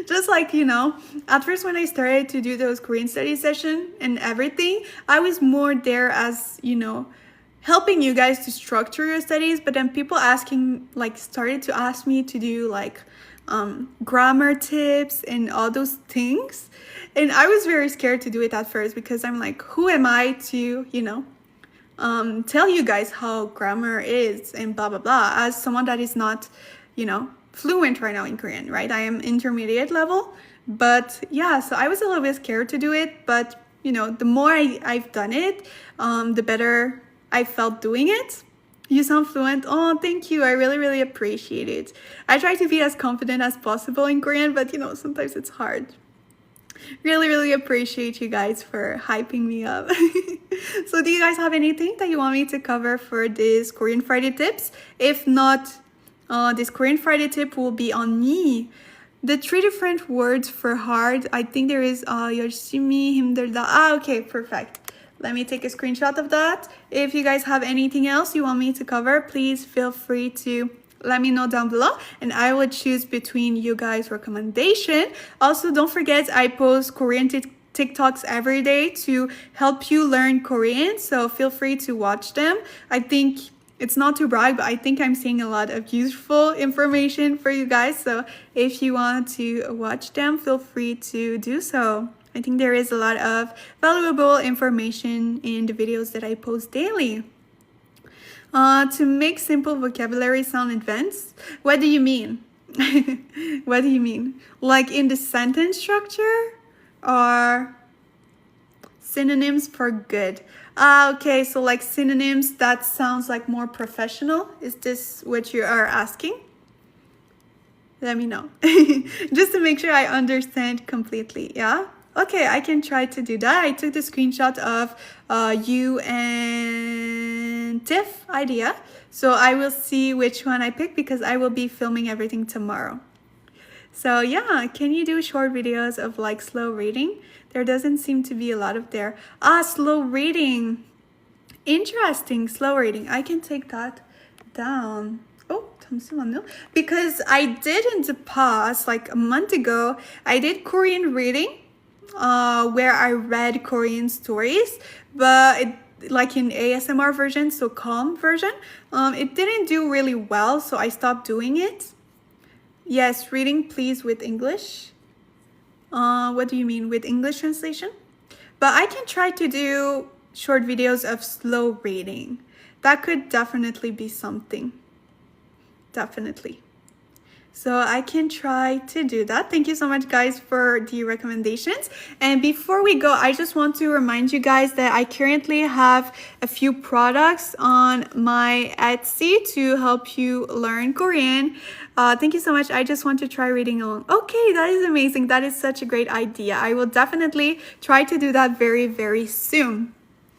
Speaker 1: Just like, at first when I started to do those Korean study session and everything, I was more there as, helping you guys to structure your studies. But then people started to ask me to do like grammar tips and all those things. And I was very scared to do it at first because I'm like, who am I to, tell you guys how grammar is and blah, blah, blah, as someone that is not, fluent right now in Korean, right? I am intermediate level, but yeah, so I was a little bit scared to do it, but the more I've done it, the better I felt doing it. You sound fluent. Oh, thank you. I really, really appreciate it. I try to be as confident as possible in Korean, but sometimes it's hard. Really, really appreciate you guys for hyping me up. So do you guys have anything that you want me to cover for this Korean Friday tips? If not, this Korean Friday tip will be on me. The 3 different words for hard, I think there is 열심히 힘들다. Okay, perfect. Let me take a screenshot of that. If you guys have anything else you want me to cover, please feel free to let me know down below and I will choose between you guys' recommendation. Also, don't forget I post Korean TikToks every day to help you learn Korean, so feel free to watch them. I think It's not to brag, but I think I'm seeing a lot of useful information for you guys. So if you want to watch them, feel free to do so. I think there is a lot of valuable information in the videos that I post daily. To make simple vocabulary sound advanced, what do you mean? What do you mean? Like in the sentence structure or synonyms for good? Okay, so like synonyms, that sounds like more professional. Is this what you are asking? Let me know. Just to make sure I understand completely, yeah? Okay, I can try to do that. I took the screenshot of you and Tiff idea. So I will see which one I pick because I will be filming everything tomorrow. So yeah, can you do short videos of like slow reading? There doesn't seem to be a lot of there. Slow reading. Interesting, slow reading. I can take that down. Oh, 잠시만요. Because I did in the past, like a month ago, I did Korean reading where I read Korean stories, but like in ASMR version, so calm version, it didn't do really well, so I stopped doing it. Yes, reading please with English. What do you mean with English translation? But I can try to do short videos of slow reading. That could definitely be something. Definitely. So I can try to do that. Thank you so much, guys, for the recommendations. And before we go, I just want to remind you guys that I currently have a few products on my Etsy to help you learn Korean. Thank you so much. I just want to try reading along. Okay, that is amazing. That is such a great idea. I will definitely try to do that very, very soon.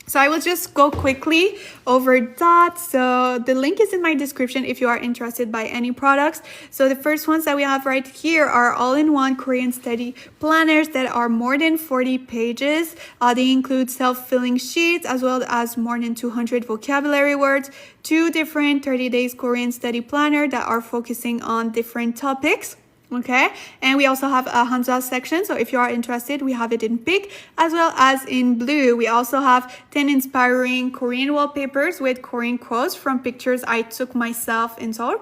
Speaker 1: So I will just go quickly over that. So the link is in my description if you are interested by any products. So the first ones that we have right here are all-in-one Korean study planners that are more than 40 pages. They include self-filling sheets as well as more than 200 vocabulary words, 2 different 30 days Korean study planner that are focusing on different topics. Okay, and we also have a Hansa section, so if you are interested, we have it in pink as well as in blue. We also have 10 inspiring Korean wallpapers with Korean quotes from pictures I took myself in Seoul.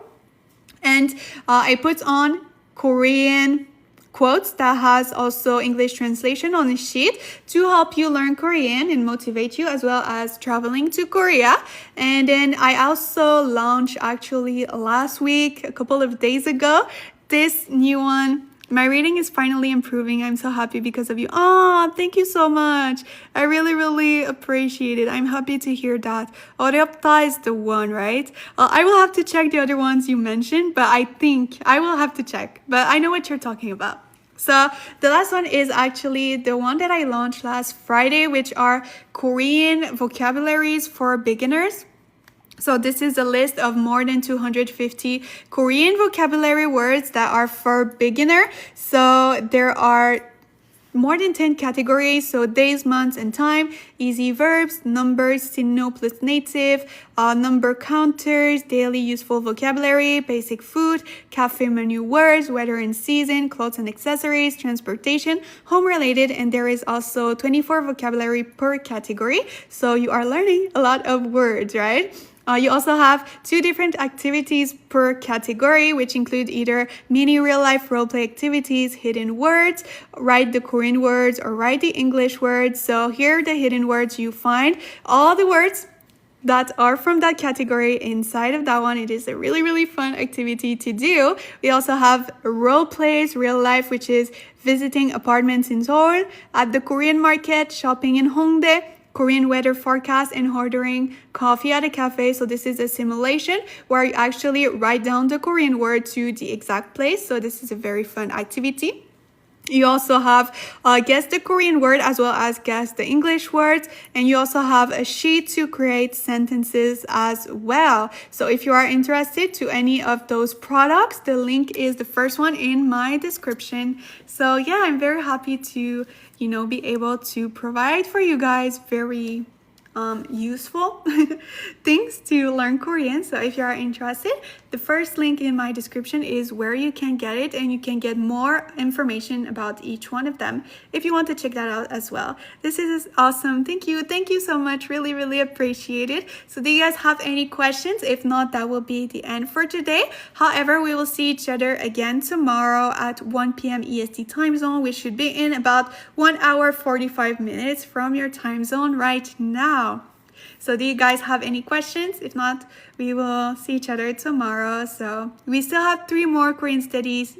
Speaker 1: And I put on Korean quotes that has also English translation on the sheet to help you learn Korean and motivate you as well as traveling to Korea. And then I also launched actually last week, a couple of days ago, this new one. My reading is finally improving. I'm so happy because of you. Oh, thank you so much. I really, really appreciate it. I'm happy to hear that. 어렵다 is the one, right? I will have to check the other ones you mentioned, but I think I will have to check. But I know what you're talking about. So the last one is actually the one that I launched last Friday, which are Korean vocabularies for beginners. So this is a list of more than 250 Korean vocabulary words that are for beginner. So there are more than 10 categories, so days, months, and time, easy verbs, numbers, sinno plus native, number counters, daily useful vocabulary, basic food, cafe menu words, weather and season, clothes and accessories, transportation, home related, and there is also 24 vocabulary per category. So you are learning a lot of words, right? You also have 2 different activities per category, which include either mini real-life role-play activities, hidden words, write the Korean words, or write the English words. So here are the hidden words. You find all the words that are from that category inside of that one. It is a really, really fun activity to do. We also have role plays, real life, which is visiting apartments in Seoul, at the Korean market, shopping in Hongdae, Korean weather forecast, and ordering coffee at a cafe. So this is a simulation where you actually write down the Korean word to the exact place. So this is a very fun activity. You also have guess the Korean word as well as guess the English words. And you also have a sheet to create sentences as well. So if you are interested to any of those products, the link is the first one in my description. So yeah, I'm very happy to, be able to provide for you guys very useful things to learn Korean. So if you are interested, The first link in my description is where you can get it, and you can get more information about each one of them if you want to check that out as well. This is awesome. Thank you so much. Really appreciate it. So do you guys have any questions? If not, that will be the end for today. However, we will see each other again tomorrow at 1 p.m. EST time zone. We should be in about 1 hour 45 minutes from your time zone right now. So do you guys have any questions? If not, we will see each other tomorrow. So we still have 3 more Korean studies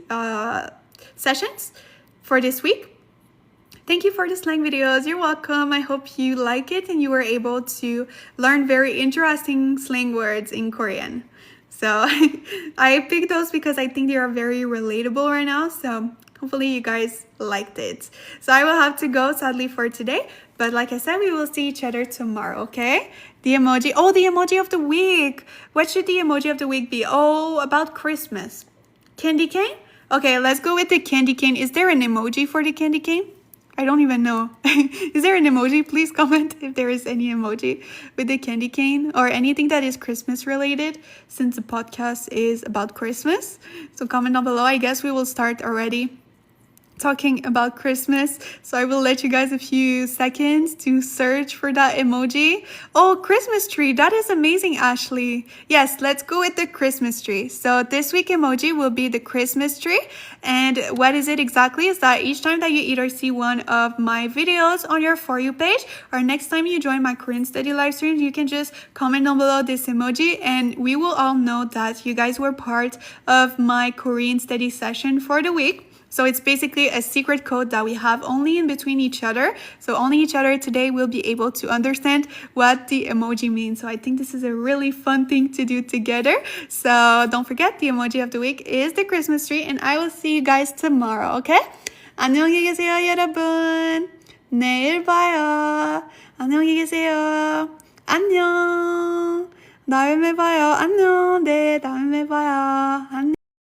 Speaker 1: sessions for this week. Thank you for the slang videos. You're welcome. I hope you like it and you were able to learn very interesting slang words in Korean. So I picked those because I think they are very relatable right now. So hopefully you guys liked it. So I will have to go sadly for today. But like I said, we will see each other tomorrow, okay? The emoji. Oh, the emoji of the week. What should the emoji of the week be? Oh, about Christmas. Candy cane? Okay, let's go with the candy cane. Is there an emoji for the candy cane? I don't even know. Is there an emoji? Please comment if there is any emoji with the candy cane or anything that is Christmas related, since the podcast is about Christmas. So comment down below. I guess we will start already talking about Christmas. So I will let you guys a few seconds to search for that emoji. Oh, Christmas tree. That is amazing, Ashley. Yes, let's go with the Christmas tree. So this week emoji will be the Christmas tree. And what is it exactly is that each time that you either see one of my videos on your For You page, or next time you join my Korean study live stream, you can just comment down below this emoji and we will all know that you guys were part of my Korean study session for the week. So it's basically a secret code that we have only in between each other. So only each other today will be able to understand what the emoji means. So I think this is a really fun thing to do together. So don't forget, the emoji of the week is the Christmas tree. And I will see you guys tomorrow, okay? 안녕히 계세요, 여러분. 내일 봐요. 안녕히 계세요. 안녕. 다음에 봐요. 안녕. 네, 다음에 봐요. 안녕.